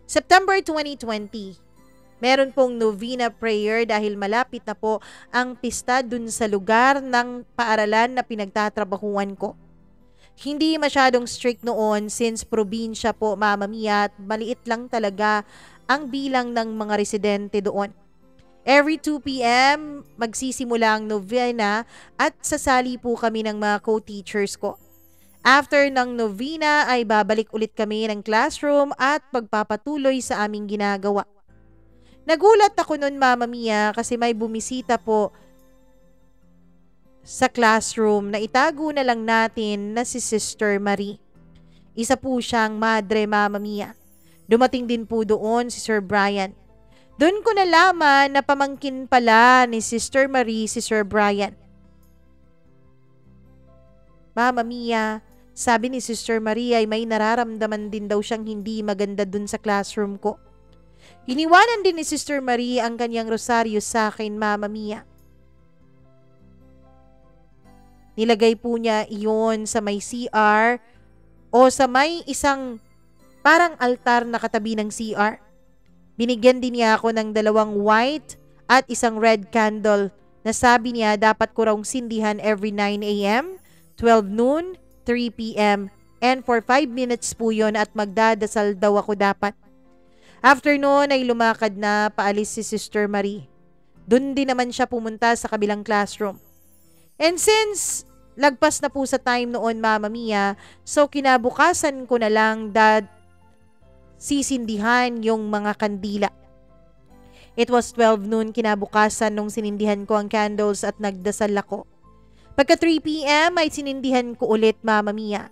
September 2020, meron pong novena prayer dahil malapit na po ang pista dun sa lugar ng paaralan na pinagtatrabahuan ko. Hindi masyadong strict noon since probinsya po, Mama Mia, at maliit lang talaga ang bilang ng mga residente doon. Every 2 p.m. magsisimula ang novena at sasali po kami ng mga co-teachers ko. After ng novena ay babalik ulit kami ng classroom at pagpapatuloy sa aming ginagawa. Nagulat ako noon, Mama Mia, kasi may bumisita po sa classroom na itago na lang natin na si Sister Marie. Isa po siyang madre, Mama Mia. Dumating din po doon si Sir Brian. Doon ko nalaman na pamangkin pala ni Sister Marie si Sir Brian. Mama Mia, sabi ni Sister Marie ay may nararamdaman din daw siyang hindi maganda dun sa classroom ko. Iniwanan din ni Sister Marie ang kanyang rosaryo sa akin, Mama Mia. Nilagay po niya iyon sa may CR o sa may isang parang altar na katabi ng CR. Binigyan din niya ako ng 2 white at isang red candle na sabi niya dapat ko raw sindihan every 9 a.m., 12 noon, 3 p.m. and for 5 minutes po yun at magdadasal daw ako dapat. After noon ay lumakad na paalis si Sister Marie. Doon din naman siya pumunta sa kabilang classroom. And since lagpas na po sa time noon, Mama Mia, so kinabukasan ko na lang sisindihan yung mga kandila. It was 12 noon kinabukasan nung sinindihan ko ang candles at nagdasal ako. Pagka 3 p.m. ay sinindihan ko ulit, Mama Mia.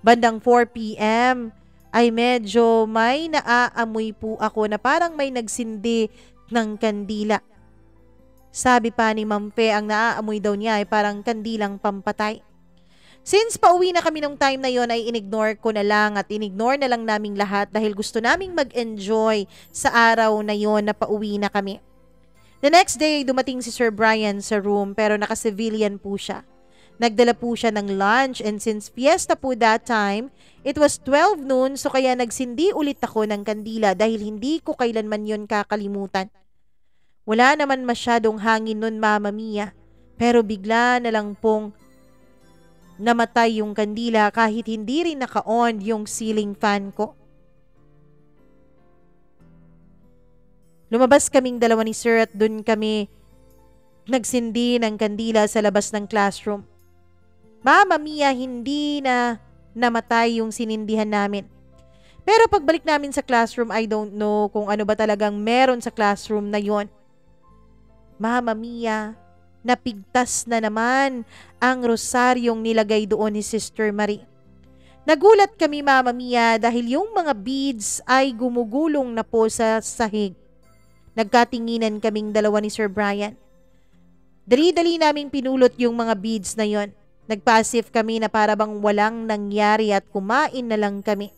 Bandang 4 p.m. ay medyo may naaamoy po ako na parang may nagsindi ng kandila. Sabi pa ni Ma'am Fe, ang naaamoy daw niya ay parang kandilang pampatay. Since pauwi na kami nung time na yon ay inignore ko na lang at inignore na lang naming lahat dahil gusto naming mag-enjoy sa araw na yon na pauwi na kami. The next day, dumating si Sir Brian sa room pero naka-civilian po siya. Nagdala po siya ng lunch and since fiesta po that time, it was 12 noon so kaya nagsindi ulit ako ng kandila dahil hindi ko kailanman yon kakalimutan. Wala naman masyadong hangin nun, Mama Mia, pero bigla na lang pong namatay yung kandila kahit hindi rin naka-on yung ceiling fan ko. Lumabas kaming 2 ni Sir at dun kami nagsindi ng kandila sa labas ng classroom. Mama Mia, hindi na namatay yung sinindihan namin. Pero pagbalik namin sa classroom, I don't know kung ano ba talagang meron sa classroom na yon. Mama Mia, napigtas na naman ang rosaryong nilagay doon ni Sister Marie. Nagulat kami, Mama Mia, dahil yung mga beads ay gumugulong na po sa sahig. Nagkatinginan kaming 2 ni Sir Brian. Dali-dali naming pinulot yung mga beads na yon. Nagpasif kami na para bang walang nangyari at kumain na lang kami.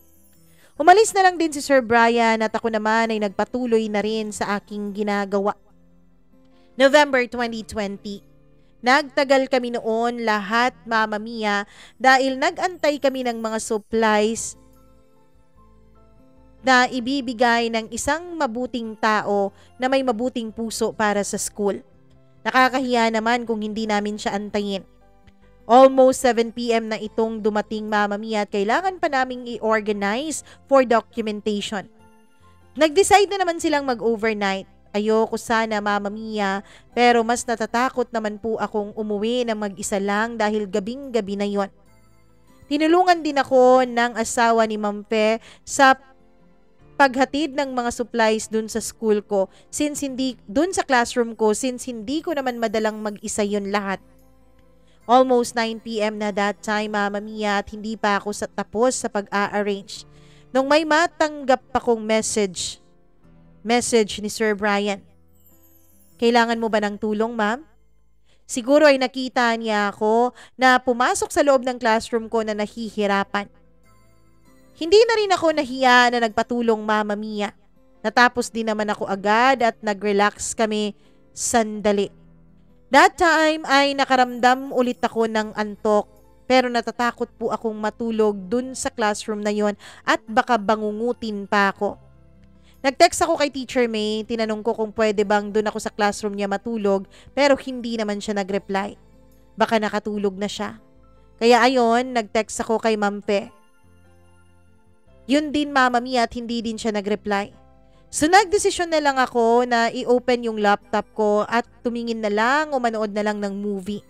Umalis na lang din si Sir Brian at ako naman ay nagpatuloy na rin sa aking ginagawa. November 2020. Nagtagal kami noon lahat, Mama Mia, dahil nag-antay kami ng mga supplies na ibibigay ng isang mabuting tao na may mabuting puso para sa school. Nakakahiya naman kung hindi namin siya antayin. Almost 7 p.m. na itong dumating, Mama Mia, at kailangan pa naming i-organize for documentation. Nag-decide na naman silang mag-overnight. Ayoko sana, Mama Mia, pero mas natatakot naman po akong umuwi na mag-isa lang dahil gabing-gabi na yon. Tinulungan din ako ng asawa ni Ma'am Pe sa paghatid ng mga supplies dun sa school ko, dun sa classroom ko, since hindi ko naman madalang mag-isa yun lahat. Almost 9 p.m. na that time, Mama Mia, at hindi pa ako tapos sa pag-a-arrange. Nung may matanggap akong message ni Sir Brian. Kailangan mo ba ng tulong, ma'am? Siguro ay nakita niya ako na pumasok sa loob ng classroom ko na nahihirapan. Hindi na rin ako nahiya na nagpatulong, Mama Mia. Natapos din naman ako agad at nag-relax kami sandali. That time ay nakaramdam ulit ako ng antok, pero natatakot po akong matulog dun sa classroom na yon at baka bangungutin pa ako. Nag-text ako kay Teacher May, tinanong ko kung pwede bang dun ako sa classroom niya matulog, pero hindi naman siya nag-reply. Baka nakatulog na siya. Kaya ayon, nag-text ako kay Ma'am Pe. Yun din, Mama Mia, at hindi din siya nag-reply. So nagdesisyon na lang ako na i-open yung laptop ko at tumingin na lang o manood na lang ng movie.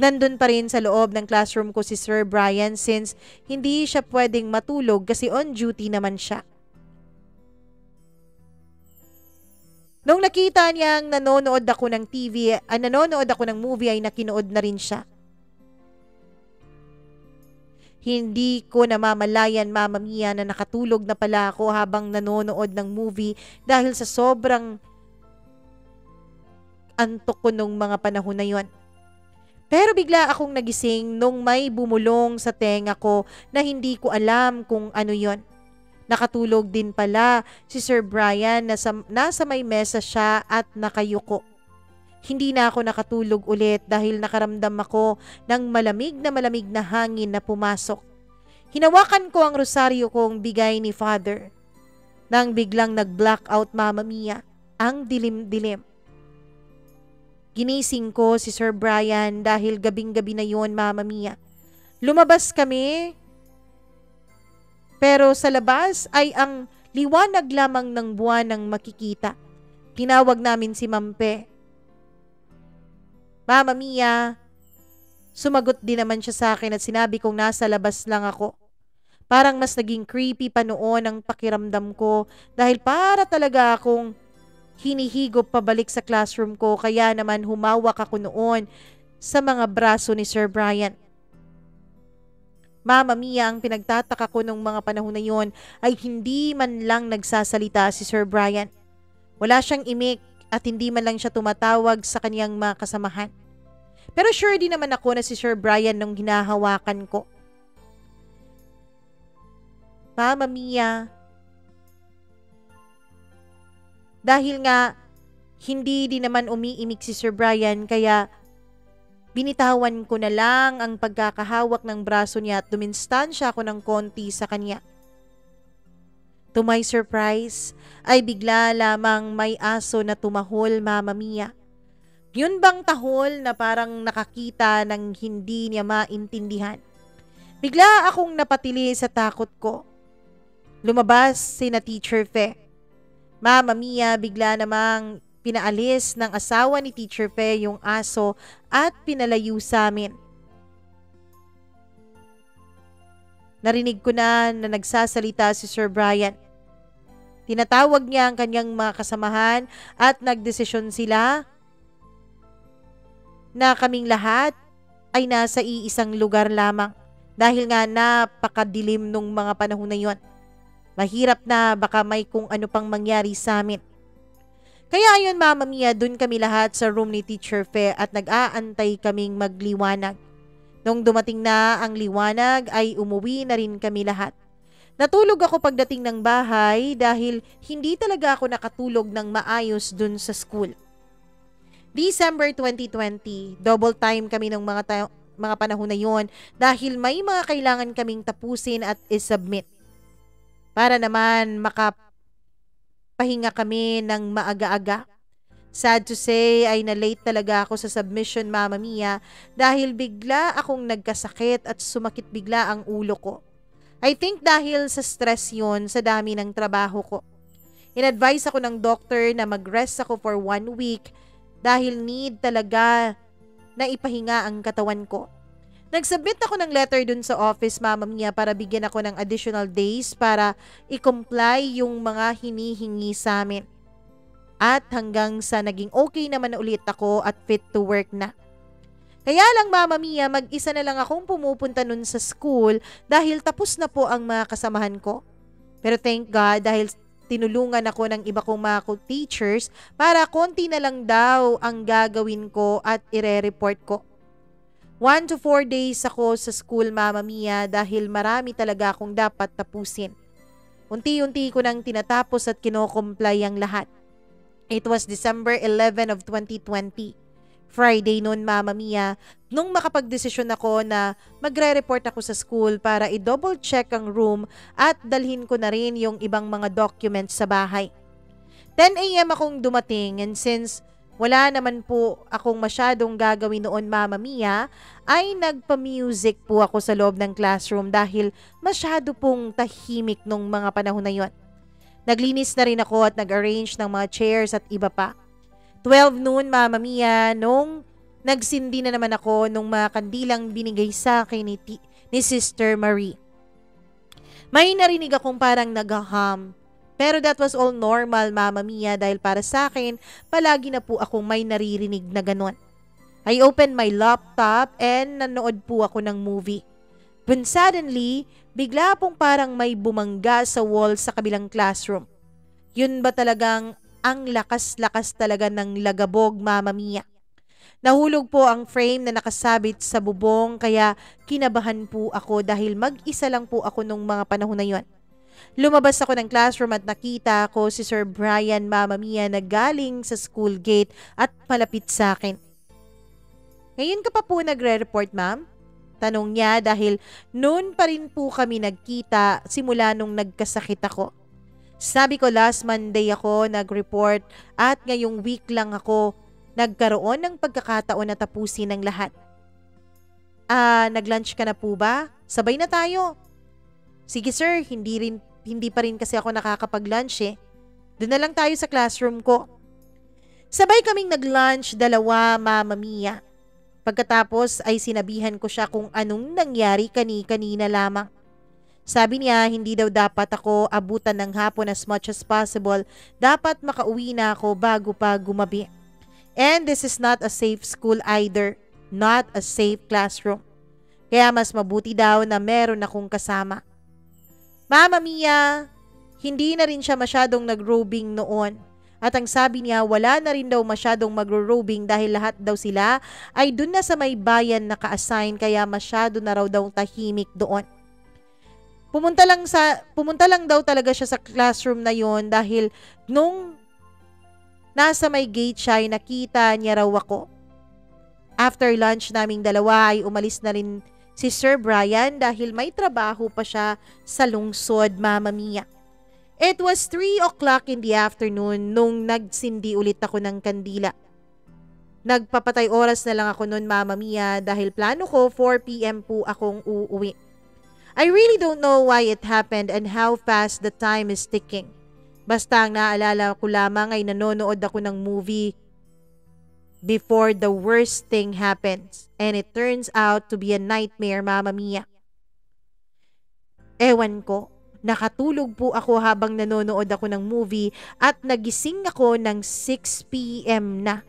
Nandun pa rin sa loob ng classroom ko si Sir Brian since hindi siya pwedeng matulog kasi on duty naman siya. Nung nakita niyang nanonood ako ng movie ay nakinood na rin siya. Hindi ko namamalayan, Mama Mia, na nakatulog na pala ako habang nanonood ng movie dahil sa sobrang antok ko nung mga panahon na yon. Pero bigla akong nagising nung may bumulong sa tenga ko na hindi ko alam kung ano yon. Nakatulog din pala si Sir Brian na nasa may mesa siya at nakayuko. Hindi na ako nakatulog ulit dahil nakaramdam ako ng malamig na hangin na pumasok. Hinawakan ko ang rosaryo kong bigay ni Father. Nang biglang nag-blackout, Mama Mia, ang dilim-dilim. Ginising ko si Sir Brian dahil gabing-gabi na yon, Mama Mia. Lumabas kami, pero sa labas ay ang liwanag lamang ng buwan ang makikita. Tinawag namin si Ma'am Pe. Mama Mia, sumagot din naman siya sa akin at sinabi kong nasa labas lang ako. Parang mas naging creepy pa noon ang pakiramdam ko dahil para talaga akong hinihigop pabalik sa classroom ko, kaya naman humawak ako noon sa mga braso ni Sir Brian. Mama Mia, ang pinagtataka ko nung mga panahon na yon ay hindi man lang nagsasalita si Sir Brian. Wala siyang imik at hindi man lang siya tumatawag sa kaniyang mga kasamahan. Pero sure din naman ako na si Sir Brian nung hinahawakan ko. Mama Mia, dahil nga hindi din naman umiimik si Sir Brian kaya binitawan ko na lang ang pagkakahawak ng braso niya at duminstansya ako ng konti sa kanya. To my surprise, ay bigla lamang may aso na tumahol, Mama Mia. Yun bang tahol na parang nakakita ng hindi niya maintindihan? Bigla akong napatili sa takot ko. Lumabas sina Teacher Fe. Mama Mia, bigla namang pinaalis ng asawa ni Teacher Fe yung aso at pinalayo sa amin. Narinig ko na nagsasalita si Sir Brian. Tinatawag niya ang kanyang mga kasamahan at nagdesisyon sila na kaming lahat ay nasa iisang lugar lamang dahil nga napakadilim nung mga panahon na yon. Mahirap na baka may kung ano pang mangyari sa amin. Kaya ayun, Mama Mia, dun kami lahat sa room ni Teacher Fe at nag-aantay kaming magliwanag. Nung dumating na ang liwanag ay umuwi na rin kami lahat. Natulog ako pagdating ng bahay dahil hindi talaga ako nakatulog ng maayos dun sa school. December 2020, double time kami ng mga panahon na yon dahil may mga kailangan kaming tapusin at isubmit. Para naman makapahinga kami ng maaga-aga. Sad to say ay na-late talaga ako sa submission, Mama Mia, dahil bigla akong nagkasakit at sumakit bigla ang ulo ko. I think dahil sa stress yon sa dami ng trabaho ko. In-advise ako ng doctor na mag-rest ako for 1 week dahil need talaga na ipahinga ang katawan ko. Nag-submit ako ng letter dun sa office, Mama Mia, para bigyan ako ng additional days para i-comply yung mga hinihingi sa amin. At hanggang sa naging okay naman na ulit ako at fit to work na. Kaya lang, Mama Mia, mag-isa na lang akong pumupunta nun sa school dahil tapos na po ang mga kasamahan ko. Pero thank God dahil tinulungan ako ng iba kong mga teachers para konti na lang daw ang gagawin ko at ire-report ko. 1 to 4 days ako sa school, Mama Mia, dahil marami talaga akong dapat tapusin. Unti-unti ko nang tinatapos at kino-comply ang lahat. It was December 11 of 2020. Friday noon, Mama Mia, nung makapagdesisyon ako na magre-report ako sa school para i-double check ang room at dalhin ko na rin yung ibang mga documents sa bahay. 10 a.m. akong dumating and since wala naman po akong masyadong gagawin noon, Mama Mia, ay nagpa-music po ako sa loob ng classroom dahil masyado pong tahimik nung mga panahon na yon. Naglinis na rin ako at nag-arrange ng mga chairs at iba pa. 12 noon, Mama Mia, nung nagsindi na naman ako nung mga kandilang binigay sa akin ni Sister Marie. May narinig akong parang nag-hum. Pero that was all normal, Mama Mia, dahil para sa akin, palagi na po akong may naririnig na ganon. I opened my laptop and nanood po ako ng movie. When suddenly, bigla pong parang may bumangga sa wall sa kabilang classroom. Yun ba talagang ang lakas-lakas talaga ng lagabog, Mama Mia? Nahulog po ang frame na nakasabit sa bubong kaya kinabahan po ako dahil mag-isa lang po ako nung mga panahon na yon. Lumabas ako ng classroom at nakita ko si Sir Brian, Mama Mia, na galing sa school gate at malapit sa akin. Ngayon ka pa po nagre-report, ma'am? Tanong niya dahil noon pa rin po kami nagkita simula nung nagkasakit ako. Sabi ko last Monday ako nag-report at ngayong week lang ako nagkaroon ng pagkakataon na tapusin ang lahat. Nag-lunch ka na po ba? Sabay na tayo. Sige sir, hindi pa rin kasi ako nakakapag-lunch eh. Doon na lang tayo sa classroom ko. Sabay kaming nag-lunch, dalawa, Mama Mia. Pagkatapos ay sinabihan ko siya kung anong nangyari kanina lamang. Sabi niya hindi daw dapat ako abutan ng hapon as much as possible. Dapat makauwi na ako bago pa gumabi. And this is not a safe school either. Not a safe classroom. Kaya mas mabuti daw na meron akong kasama. Mama Mia, hindi na rin siya masyadong nag-robing noon. At ang sabi niya, wala na rin daw masyadong magro-robing dahil lahat daw sila ay dun na sa may bayan naka-assign kaya masyado na raw daw tahimik doon. Pumunta lang daw talaga siya sa classroom na yon dahil nung nasa may gate siya ay nakita niya raw ako. After lunch naming dalawa ay umalis na rin si Sir Brian dahil may trabaho pa siya sa lungsod, Mama Mia. It was 3 o'clock in the afternoon nung nagsindi ulit ako ng kandila. Nagpapatay oras na lang ako noon, Mama Mia, dahil plano ko 4 p.m. po akong uuwi. I really don't know why it happened and how fast the time is ticking. Basta ang naalala ko lamang ay nanonood ako ng movie before the worst thing happens and it turns out to be a nightmare, Mama Mia. Ewan ko. Nakatulog po ako habang nanonood ako ng movie at nagising ako ng 6 p.m. na.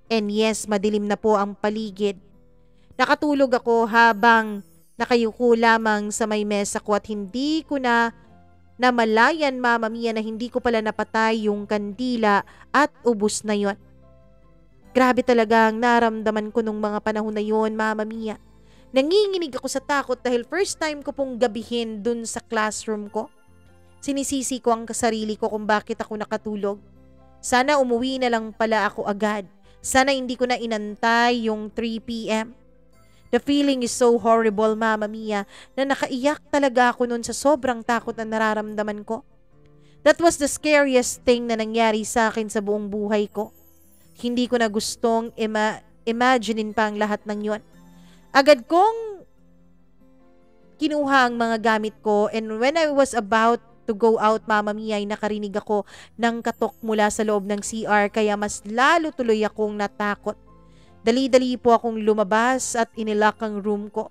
And yes, madilim na po ang paligid. Nakatulog ako habang nakayuko lamang sa may mesa ko at hindi ko na namalayan, Mama Mia, na hindi ko pala napatay yung kandila at ubos na yon. Grabe talaga ang naramdaman ko nung mga panahon na yon, Mama Mia. Nanginginig ako sa takot dahil first time ko pong gabihin dun sa classroom ko. Sinisisi ko ang sarili ko kung bakit ako nakatulog. Sana umuwi na lang pala ako agad. Sana hindi ko na inantay yung 3 p.m. The feeling is so horrible, Mama Mia, na nakaiyak talaga ako nun sa sobrang takot na nararamdaman ko. That was the scariest thing na nangyari sa akin sa buong buhay ko. Hindi ko na gustong imaginein pa ang lahat ng yon. Agad kong kinuha ang mga gamit ko, and when I was about to go out, Mama Mia, ay nakarinig ako ng katok mula sa loob ng CR, kaya mas lalo tuloy akong natakot. Dali-dali po akong lumabas at inilock ang room ko.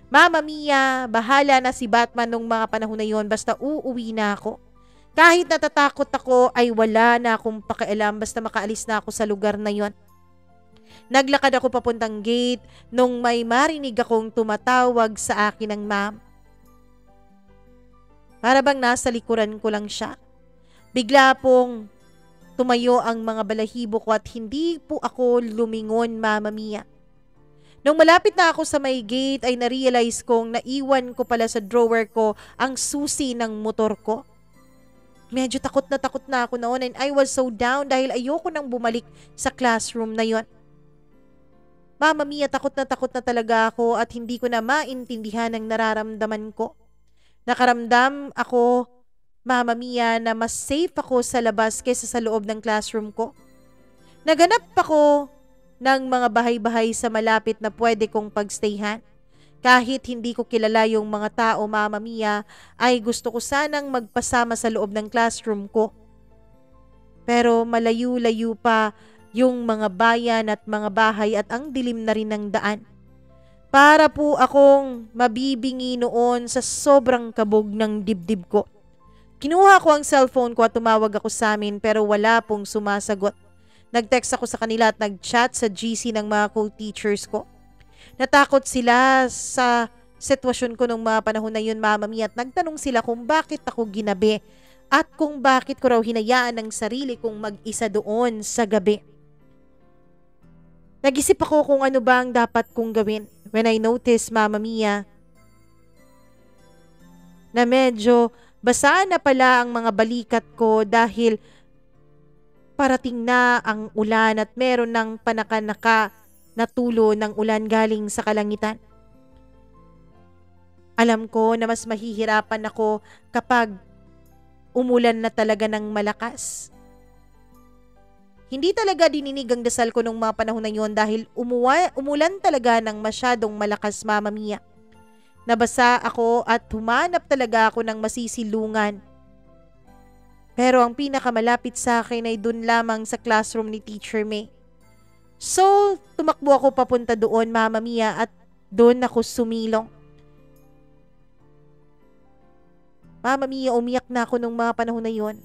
Mama Mia, bahala na si Batman nung mga panahon na yon, basta uuwi na ako. Kahit natatakot ako ay wala na akong pakialam, basta makaalis na ako sa lugar na yon. Naglakad ako papuntang gate nung may marinig akong tumatawag sa akin ng ma'am. Para bang nasa likuran ko lang siya. Bigla pong tumayo ang mga balahibo ko at hindi po ako lumingon, Mama Mia. Nung malapit na ako sa may gate ay narealize kong naiwan ko pala sa drawer ko ang susi ng motor ko. Medyo takot na ako noon, and I was so down dahil ayoko nang bumalik sa classroom na yon. Mama Mia, takot na talaga ako at hindi ko na maintindihan ang nararamdaman ko. Nakaramdam ako, Mama Mia, na mas safe ako sa labas kaysa sa loob ng classroom ko. Naganap ako ng mga bahay-bahay sa malapit na pwede kong pagstayhan. Kahit hindi ko kilala yung mga tao, Mama Mia, ay gusto ko sanang magpasama sa loob ng classroom ko. Pero malayo-layo pa yung mga bayan at mga bahay at ang dilim na rin ng daan. Para po akong mabibingi noon sa sobrang kabog ng dibdib ko. Kinuha ko ang cellphone ko at tumawag ako sa amin, pero wala pong sumasagot. Nag-text ako sa kanila at nag-chat sa GC ng mga co-teachers ko. Natakot sila sa sitwasyon ko nung mga panahon na yun, Mama Mia, at nagtanong sila kung bakit ako ginabi at kung bakit ko raw hinayaan ang sarili kong mag-isa doon sa gabi. Nag-isip ako kung ano ba ang dapat kong gawin when I noticed, Mama Mia, na medyo basa na pala ang mga balikat ko dahil parating na ang ulan at meron ng panakanaka na tulo ng ulan galing sa kalangitan. Alam ko na mas mahihirapan ako kapag umulan na talaga ng malakas. Hindi talaga dininig ang dasal ko nung mga panahon na yon dahil umulan talaga ng masyadong malakas, Mama Mia. Nabasa ako at humanap talaga ako ng masisilungan. Pero ang pinakamalapit sa akin ay dun lamang sa classroom ni Teacher May. So, tumakbo ako papunta doon, Mama Mia, at doon ako sumilong. Mama Mia, umiyak na ako nung mga panahon na yon.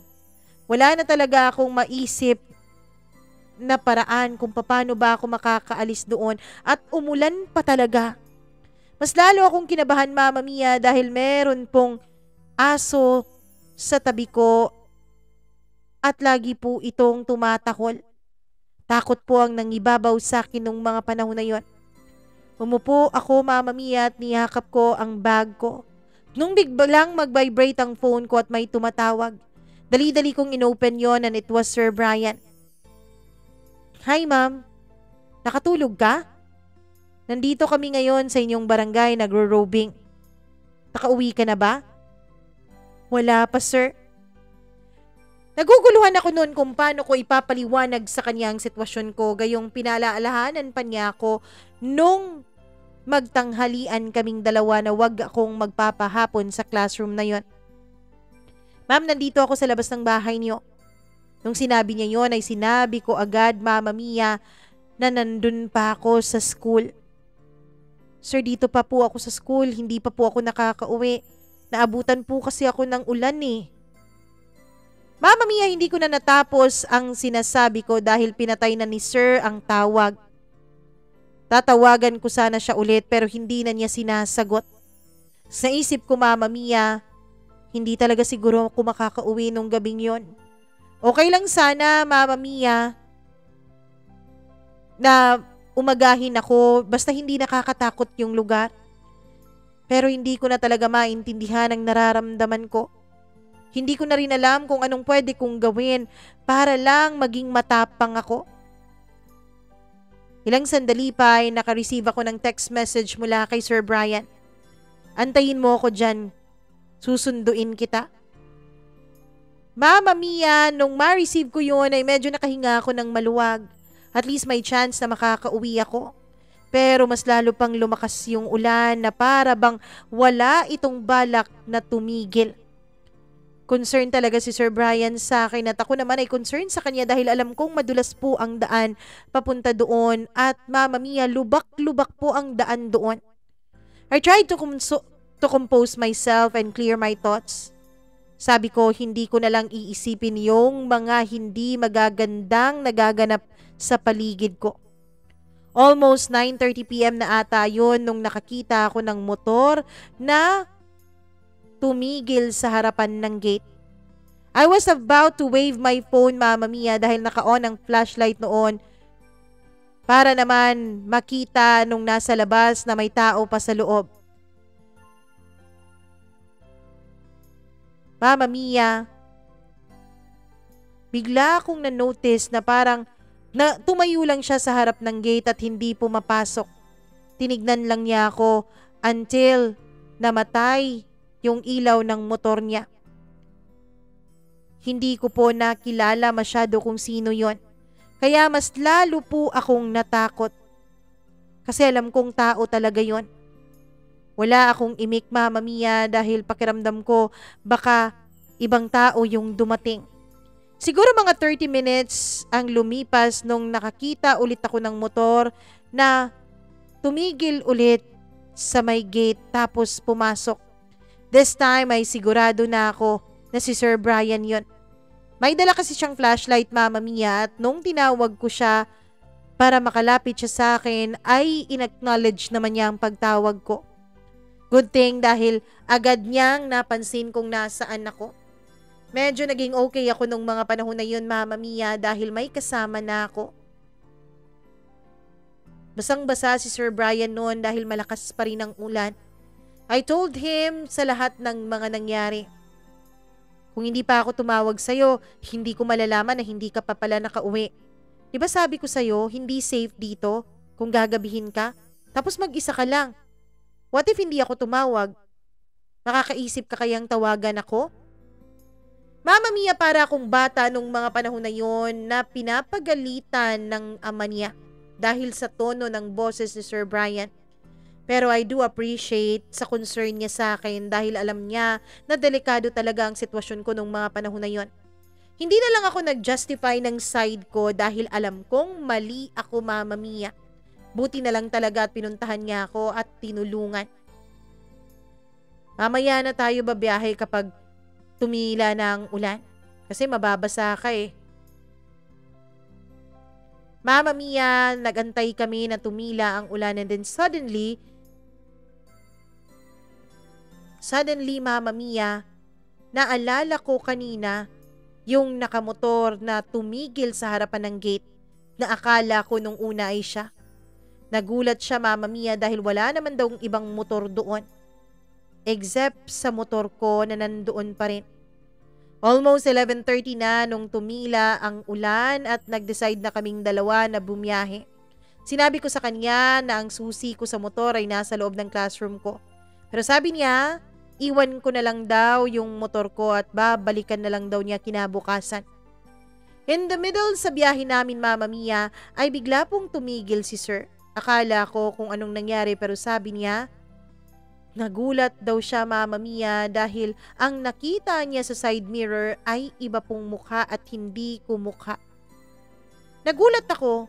Wala na talaga akong maisip na paraan kung paano ba ako makakaalis doon at umulan pa talaga. Mas lalo akong kinabahan, Mama Mia, dahil meron pong aso sa tabi ko at lagi po itong tumatakol. Takot po ang nangibabaw sa akin nung mga panahon na yon. Umupo ako, Mama Mia, at niyakap ko ang bag ko. Nung biglang mag-vibrate ang phone ko at may tumatawag, dali-dali kong inopen yon and it was Sir Brian. Hi, Ma'am. Nakatulog ka? Nandito kami ngayon sa inyong barangay nagro-robing. Nakauwi ka na ba? Wala pa, sir. Naguguluhan ako noon kung paano ko ipapaliwanag sa kanya ang sitwasyon ko, gayong pinalaalahanan pa niya ako nung magtanghalian kaming dalawa na wag akong magpapahapon sa classroom na yon. Ma'am, nandito ako sa labas ng bahay niyo. Nung sinabi niya yon ay sinabi ko agad, Mama Mia, na nandun pa ako sa school. Sir, dito pa po ako sa school, hindi pa po ako nakakauwi. Naabutan po kasi ako ng ulan eh. Mama Mia, hindi ko na natapos ang sinasabi ko dahil pinatay na ni Sir ang tawag. Tatawagan ko sana siya ulit pero hindi na niya sinasagot. Sa isip ko, Mama Mia, hindi talaga siguro ako makakauwi nung gabing yon. Okay lang sana, Mama Mia, na umagahin ako basta hindi nakakatakot yung lugar. Pero hindi ko na talaga maintindihan ang nararamdaman ko. Hindi ko na rin alam kung anong pwede kong gawin para lang maging matapang ako. Ilang sandali pa ay nakareceive ako ng text message mula kay Sir Brian. Antayin mo ako dyan. Susunduin kita. Mama Mia, nung ma-receive ko yun ay medyo nakahinga ako ng maluwag. At least may chance na makakauwi ako. Pero mas lalo pang lumakas yung ulan na para bang wala itong balak na tumigil. Concern talaga si Sir Brian sa akin at ako naman ay concern sa kanya dahil alam kong madulas po ang daan papunta doon at Mama Mia, lubak-lubak po ang daan doon. I tried to compose myself and clear my thoughts. Sabi ko, hindi ko na lang iisipin yung mga hindi magagandang nagaganap sa paligid ko. Almost 9:30 PM na ata yun nung nakakita ako ng motor na tumigil sa harapan ng gate. I was about to wave my phone, Mama Mia, dahil naka-on ang flashlight noon para naman makita nung nasa labas na may tao pa sa loob. Mama Mia, bigla akong na-notice na parang tumayo lang siya sa harap ng gate at hindi pumapasok. Tinignan lang niya ako until namatay yung ilaw ng motor niya. Hindi ko po nakilala masyado kung sino yon. Kaya mas lalo po akong natakot. Kasi alam kong tao talaga yon. Wala akong imik, Mama Mia, dahil pakiramdam ko baka ibang tao yung dumating. Siguro mga 30 minutes ang lumipas nung nakakita ulit ako ng motor na tumigil ulit sa may gate tapos pumasok. This time ay sigurado na ako na si Sir Brian yon. May dala kasi siyang flashlight, Mama Mia, at nung tinawag ko siya para makalapit siya sa akin ay in-acknowledge naman niya ang pagtawag ko. Good thing dahil agad niyang napansin kung nasaan ako. Medyo naging okay ako nung mga panahon na yun, Mama Mia, dahil may kasama na ako. Basang-basa si Sir Brian noon dahil malakas pa rin ang ulan. I told him sa lahat ng mga nangyari. Kung hindi pa ako tumawag sa'yo, hindi ko malalaman na hindi ka pa pala nakauwi. Diba sabi ko sa'yo, hindi safe dito kung gagabihin ka? Tapos mag-isa ka lang. What if hindi ako tumawag? Makakaisip ka kayang tawagan ako? Mama Mia, para akong bata nung mga panahon na yon na pinapagalitan ng ama niya dahil sa tono ng boses ni Sir Brian. Pero I do appreciate sa concern niya sa akin dahil alam niya na delikado talaga ang sitwasyon ko nung mga panahon na yon. Hindi na lang ako nag-justify ng side ko dahil alam kong mali ako, Mama Mia. Buti na lang talaga at pinuntahan niya ako at tinulungan. Mamaya na tayo babiyahe kapag tumila na ang ulan. Kasi mababasa ka eh. Mama Mia, nagantay kami na tumila ang ulan and then suddenly, Mama Mia, naalala ko kanina yung nakamotor na tumigil sa harapan ng gate na akala ko nung una ay siya. Nagulat siya, Mama Mia, dahil wala naman daw ibang motor doon. Except sa motor ko na nandoon pa rin. Almost 11:30 na nung tumila ang ulan at nag-decide na kaming dalawa na bumiyahe. Sinabi ko sa kanya na ang susi ko sa motor ay nasa loob ng classroom ko. Pero sabi niya, iwan ko na lang daw yung motor ko at babalikan na lang daw niya kinabukasan. In the middle sa biyahe namin, Mama Mia, ay bigla pong tumigil si Sir. Akala ko kung anong nangyari pero sabi niya, nagulat daw siya, Mama Mia, dahil ang nakita niya sa side mirror ay iba pong mukha at hindi ko mukha. Nagulat ako.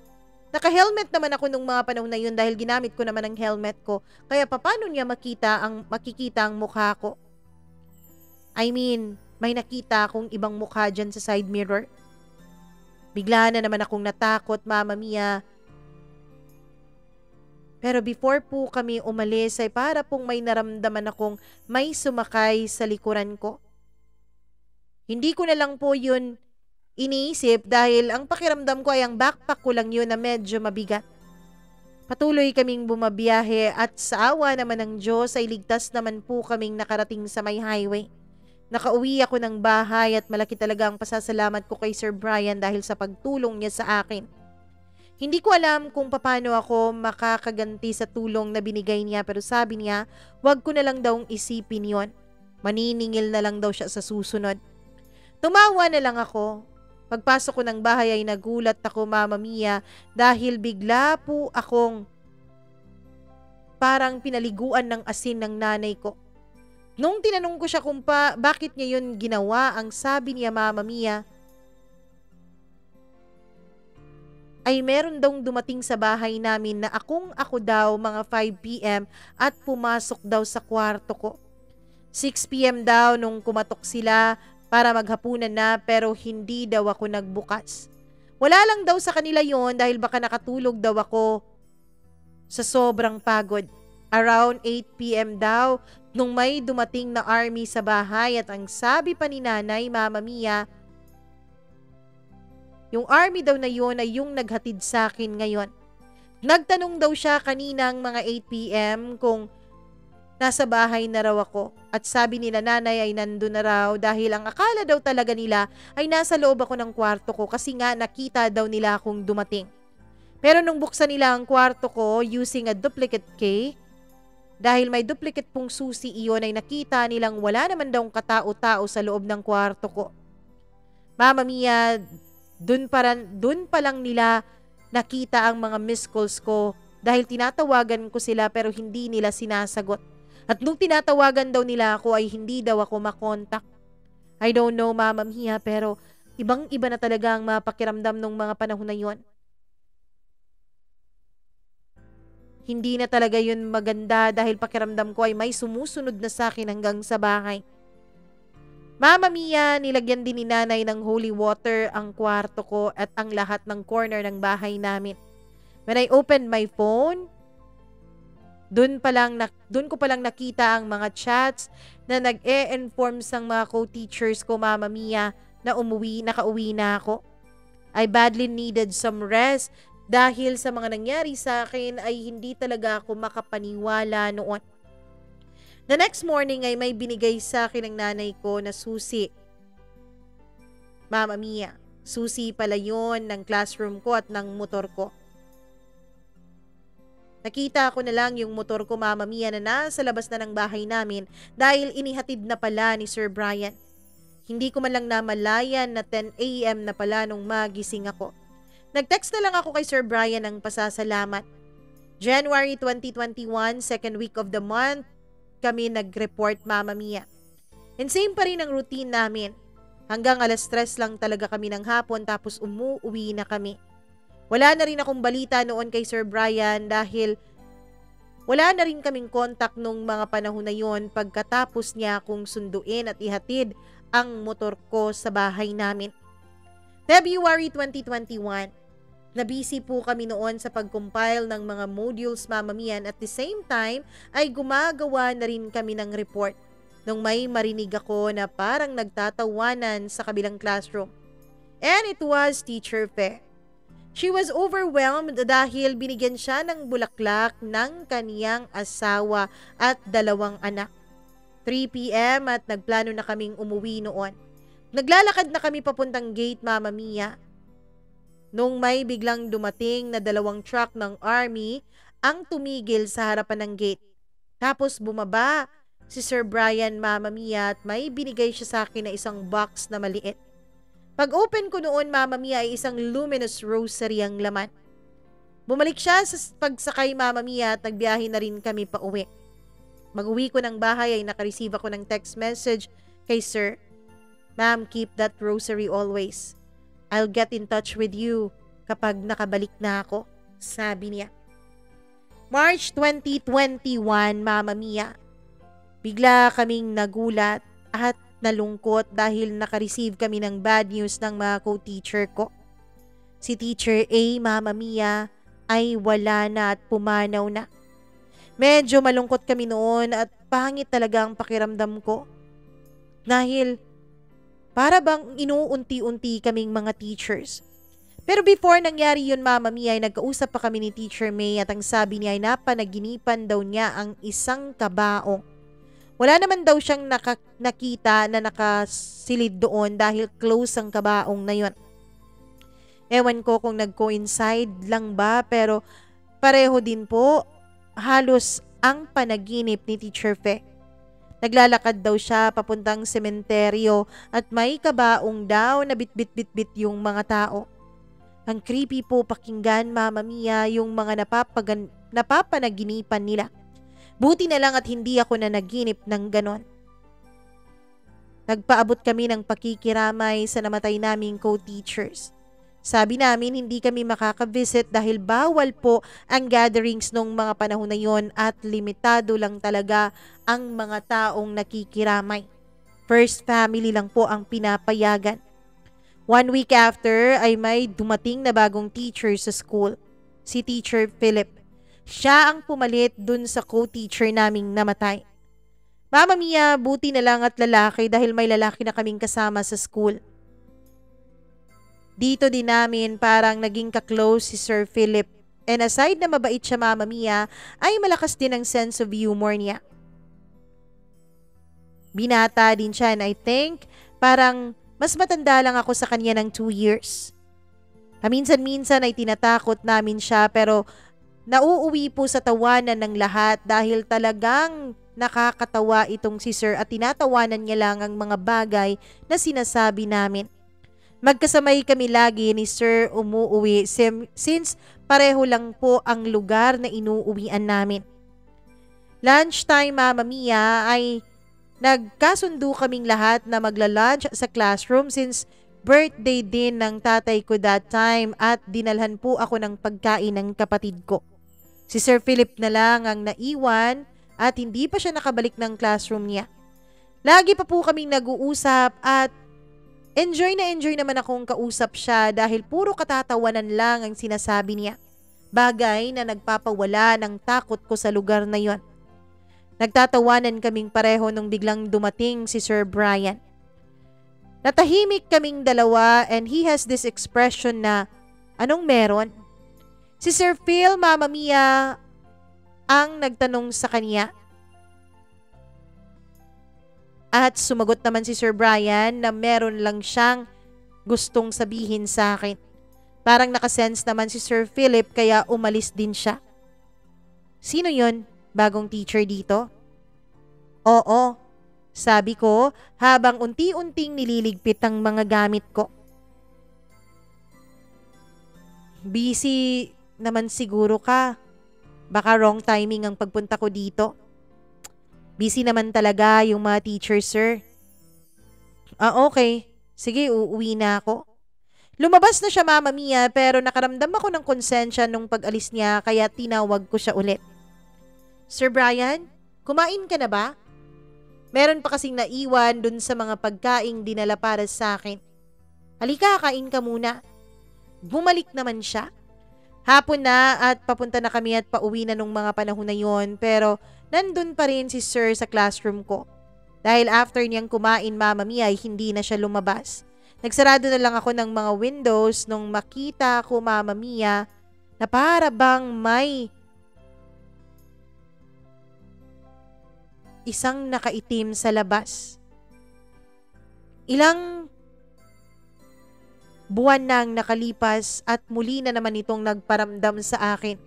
Naka-helmet naman ako nung mga panahon na yun dahil ginamit ko naman ang helmet ko. Kaya paano niya makikita ang mukha ko? I mean, may nakita akong ibang mukha dyan sa side mirror. Bigla na naman akong natakot, Mama Mia. Pero before po kami umalis ay para pong may naramdaman akong may sumakay sa likuran ko. Hindi ko na lang po yun iniisip dahil ang pakiramdam ko ay ang backpack ko lang yun na medyo mabigat. Patuloy kaming bumabiyahe at sa awa naman ng Diyos ay ligtas naman po kaming nakarating sa may highway. Nakauwi ako ng bahay at malaki talaga ang pasasalamat ko kay Sir Brian dahil sa pagtulong niya sa akin. Hindi ko alam kung paano ako makakaganti sa tulong na binigay niya pero sabi niya, wag ko na lang daw isipin yon. Maniningil na lang daw siya sa susunod. Tumawa na lang ako. Pagpasok ko ng bahay ay nagulat ako, Mama Mia, dahil bigla po akong parang pinaliguan ng asin ng nanay ko. Nung tinanong ko siya kung bakit niya yun ginawa, ang sabi niya, Mama Mia, ay meron daw dumating sa bahay namin na ako daw mga 5 p.m. at pumasok daw sa kwarto ko. 6 p.m. daw nung kumatok sila para maghapunan na, pero hindi daw ako nagbukas. Wala lang daw sa kanila yon dahil baka nakatulog daw ako sa sobrang pagod. Around 8 p.m. daw nung may dumating na army sa bahay, at ang sabi pa ni nanay, Mama Mia, yung army daw na yun ay yung naghatid sa akin ngayon. Nagtanong daw siya kaninang mga 8 p.m. kung nasa bahay na raw ako, at sabi nila nanay ay nandun na raw dahil ang akala daw talaga nila ay nasa loob ako ng kwarto ko kasi nga nakita daw nila akong dumating. Pero nung buksan nila ang kwarto ko using a duplicate key, dahil may duplicate pong susi iyon, ay nakita nilang wala naman daw katao-tao sa loob ng kwarto ko. Mama Mia, dun pa lang nila nakita ang mga missed calls ko dahil tinatawagan ko sila pero hindi nila sinasagot. At nung tinatawagan daw nila ako ay hindi daw ako makontak. I don't know, Mama Mia, pero ibang-iba na talaga ang mapakiramdam nung mga panahon na yon. Hindi na talaga yun maganda dahil pakiramdam ko ay may sumusunod na sa akin hanggang sa bahay. Mama Mia, nilagyan din ni nanay ng holy water ang kwarto ko at ang lahat ng corner ng bahay namin. When I opened my phone, dun ko palang nakita ang mga chats na nag-e-inform sang mga co-teachers ko, Mama Mia, na nakauwi na ako. I badly needed some rest dahil sa mga nangyari sa akin ay hindi talaga ako makapaniwala noon. The next morning ay may binigay sa akin ng nanay ko na susi. Mama Mia, susi pala yun ng classroom ko at ng motor ko. Nakita ko na lang yung motor ko, Mama Mia, na nasa labas na ng bahay namin dahil inihatid na pala ni Sir Brian. Hindi ko man lang namalayan na 10 a.m. na pala nung magising ako. Nag-text na lang ako kay Sir Brian ng pasasalamat. January 2021, second week of the month, kami nag-report, Mama Mia. And same pa rin ang routine namin. Hanggang 3:00 lang talaga kami ng hapon tapos umuwi na kami. Wala na rin akong balita noon kay Sir Brian dahil wala na rin kaming contact nung mga panahon na yon pagkatapos niya akong sunduin at ihatid ang motor ko sa bahay namin. February 2021, na-busy po kami noon sa pag-compile ng mga modules, Mama Mia, at the same time ay gumagawa na rin kami ng report nung may marinig ako na parang nagtatawanan sa kabilang classroom. And it was Teacher Fe. She was overwhelmed dahil binigyan siya ng bulaklak ng kaniyang asawa at 2 anak. 3 p.m. at nagplano na kaming umuwi noon. Naglalakad na kami papuntang gate, Mama Mia, nung may biglang dumating na 2 truck ng army ang tumigil sa harapan ng gate. Tapos bumaba si Sir Brian, Mama Mia, at may binigay siya sa akin na isang box na maliit. Pag-open ko noon, Mama Mia, ay isang luminous rosary ang laman. Bumalik siya sa pagsakay, Mama Mia, at nagbiyahe na rin kami pa uwi. Mag-uwi ko ng bahay ay nakareceive ako ng text message kay Sir. Ma'am, keep that rosary always. I'll get in touch with you kapag nakabalik na ako, sabi niya. March 2021, Mama Mia. Bigla kaming nagulat at nalungkot dahil nakareceive kami ng bad news ng mga co-teacher ko. Si Teacher A, Mama Mia, ay wala na at pumanaw na. Medyo malungkot kami noon at pangit talaga ang pakiramdam ko. Dahil para bang inuunti-unti kaming mga teachers. Pero before nangyari yun, Mama Mia, ay nagkausap pa kami ni Teacher May at ang sabi niya ay napanaginipan daw niya ang isang kabaong. Wala naman daw siyang nakita na nakasilid doon dahil close ang kabaong na yun. Ewan ko kung nag-coincide lang ba, pero pareho din po halos ang panaginip ni Teacher Fe. Naglalakad daw siya papuntang sementeryo at may kabaong daw na bitbit-bitbit yung mga tao. Ang creepy po pakinggan, Mama Mia, yung mga napapanaginipan nila. Buti na lang at hindi ako na naginip ng ganon. Nagpaabot kami ng pakikiramay sa namatay naming co-teachers. Sabi namin hindi kami makaka-visit dahil bawal po ang gatherings nung mga panahon na yon at limitado lang talaga ang mga taong nakikiramay. First family lang po ang pinapayagan. 1 week after ay may dumating na bagong teacher sa school, si Teacher Philip. Siya ang pumalit dun sa co-teacher naming namatay. Mama Mia, buti na lang at lalaki dahil may lalaki na kaming kasama sa school. Dito din namin parang naging ka-close si Sir Philip. And aside na mabait siya, Mama Mia, ay malakas din ang sense of humor niya. Binata din siya and I think parang mas matanda lang ako sa kanya ng 2 years. Paminsan-minsan ay tinatakot namin siya pero nauuwi po sa tawanan ng lahat dahil talagang nakakatawa itong si Sir at tinatawanan niya lang ang mga bagay na sinasabi namin. Magkasamay kami lagi ni Sir umuuwi since pareho lang po ang lugar na inuuwian namin. Lunchtime, Mama Mia, ay nagkasundo kaming lahat na magla-lunch sa classroom since birthday din ng tatay ko that time at dinalhan po ako ng pagkain ng kapatid ko. Si Sir Philip na lang ang naiwan at hindi pa siya nakabalik ng classroom niya. Lagi pa po kaming nag-uusap at enjoy naman akong kausap siya dahil puro katatawanan lang ang sinasabi niya. Bagay na nagpapawala ng takot ko sa lugar na yon. Nagtatawanan kaming pareho nung biglang dumating si Sir Brian. Natahimik kaming dalawa and he has this expression na, anong meron? Si Sir Phil, Mama Mia, ang nagtanong sa kanya. At sumagot naman si Sir Brian na meron lang siyang gustong sabihin sa akin. Parang nakasense naman si Sir Philip kaya umalis din siya. Sino yon? Bagong teacher dito? Oo, sabi ko habang unti-unting nililigpit ang mga gamit ko. Busy naman siguro ka. Baka wrong timing ang pagpunta ko dito. Busy naman talaga yung mga teachers, sir. Okay. Sige, uuwi na ako. Lumabas na siya, Mama Mia, pero nakaramdam ako ng konsensya nung pag-alis niya kaya tinawag ko siya ulit. Sir Brian, kumain ka na ba? Meron pa kasing naiwan dun sa mga pagkaing dinala para sa akin. Halika, kain ka muna. Bumalik naman siya. Hapon na at papunta na kami at pauwi na nung mga panahon na yon pero nandun pa rin si Sir sa classroom ko. Dahil after niyang kumain, Mama Mia, ay hindi na siya lumabas. Nagsarado na lang ako ng mga windows nung makita ko, Mama Mia, na para bang may isang nakaitim sa labas. Ilang buwan nang nakalipas at muli na naman itong nagparamdam sa akin.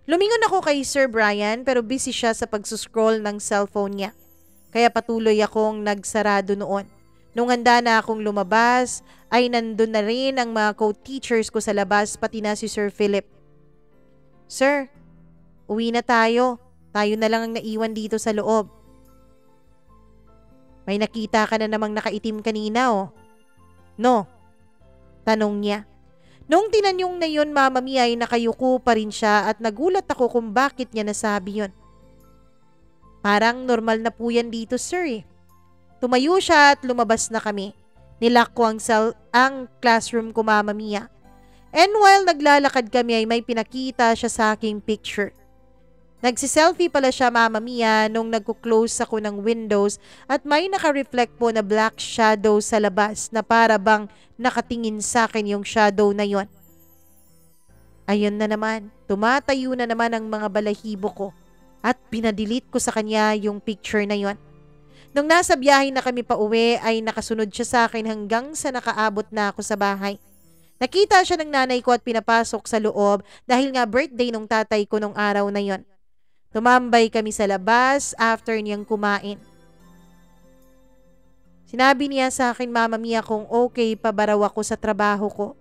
Lumingon ako kay Sir Brian pero busy siya sa pagsuscroll ng cellphone niya. Kaya patuloy akong nagsarado noon. Nung handa na akong lumabas ay nandun na rin ang mga co-teachers ko sa labas pati na si Sir Philip. Sir, uwi na tayo. Tayo na lang ang naiwan dito sa loob. May nakita ka na namang nakaitim kanina oh. No. Tanong niya. Nung tinanyong na yun, Mama Mia, ay nakayuko pa rin siya at nagulat ako kung bakit niya nasabi yun. Parang normal na po yan dito, sir. Tumayo siya at lumabas na kami. Nilock ko ang classroom ko, Mama Mia. And while naglalakad kami ay may pinakita siya sa aking picture. Nagsiselfie pala siya, Mama Mia, nung nagko-close ako ng windows at may naka-reflect po na black shadow sa labas na para bang nakatingin sa akin yung shadow na yon. Ayun na naman, tumatayo na naman ang mga balahibo ko at pinadelete ko sa kanya yung picture na yon. Nung nasa biyahe na kami pa uwi ay nakasunod siya sa akin hanggang sa nakaabot na ako sa bahay. Nakita siya ng nanay ko at pinapasok sa loob dahil nga birthday nung tatay ko nung araw na yon. Tumambay kami sa labas after niyang kumain. Sinabi niya sa akin, Mama Mia, kung okay pa ba raw ako sa trabaho ko.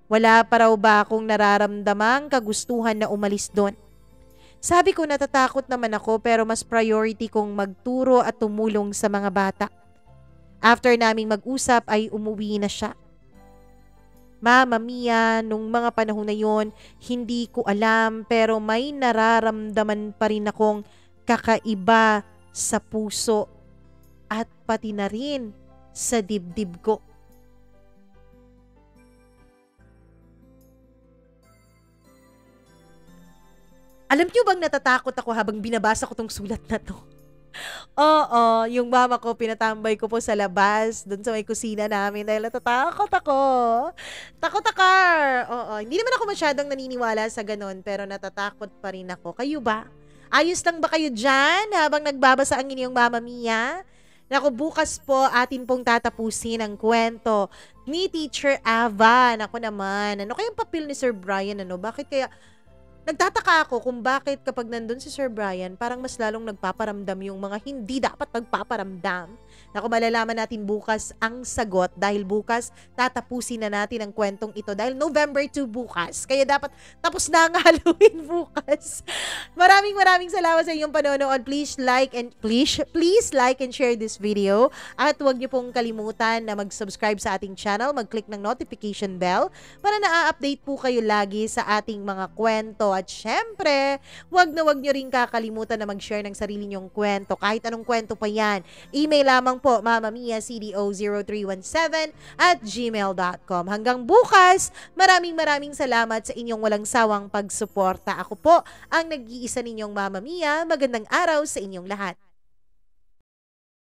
Wala pa raw ba akong nararamdamang kagustuhan na umalis doon? Sabi ko natatakot naman ako pero mas priority kong magturo at tumulong sa mga bata. After naming mag-usap ay umuwi na siya. Mama Mia, nung mga panahon na yon, hindi ko alam pero may nararamdaman pa rin akong kakaiba sa puso at pati na rin sa dibdib ko. Alam niyo bang natatakot ako habang binabasa ko tong sulat na 'to? Oo, yung mama ko pinatambay ko po sa labas, dun sa may kusina namin dahil natatakot ako. Takot ako. Oo, hindi naman ako masyadong naniniwala sa gano'n pero natatakot pa rin ako. Kayo ba? Ayos lang ba kayo diyan habang nagbabasa ang inyong Mama Mia? Naku, bukas po atin pong tatapusin ang kwento ni Teacher Ava. Naku naman, ano kayang papel ni Sir Brian, ano? Bakit kaya nagtataka ako kung bakit kapag nandun si Sir Brian, parang mas lalong nagpaparamdam yung mga hindi dapat nagpaparamdam. Naku, malalaman natin bukas ang sagot dahil bukas tatapusin na natin ang kwentong ito dahil November 2 bukas. Kaya dapat tapos na ang Halloween bukas. Maraming salamat sa inyong panonood. Please like and share this video. At huwag niyo pong kalimutan na mag-subscribe sa ating channel, mag-click ng notification bell para na-update po kayo lagi sa ating mga kwento. At syempre, huwag niyo rin kakalimutan na mag-share ng sarili niyong kwento. Kahit anong kwento pa yan. Email lamang po, mamamiacdo0317@gmail.com. Hanggang bukas, maraming salamat sa inyong walang sawang pagsuporta. Ako po ang nag-iisa ninyong Mama Mia. Magandang araw sa inyong lahat.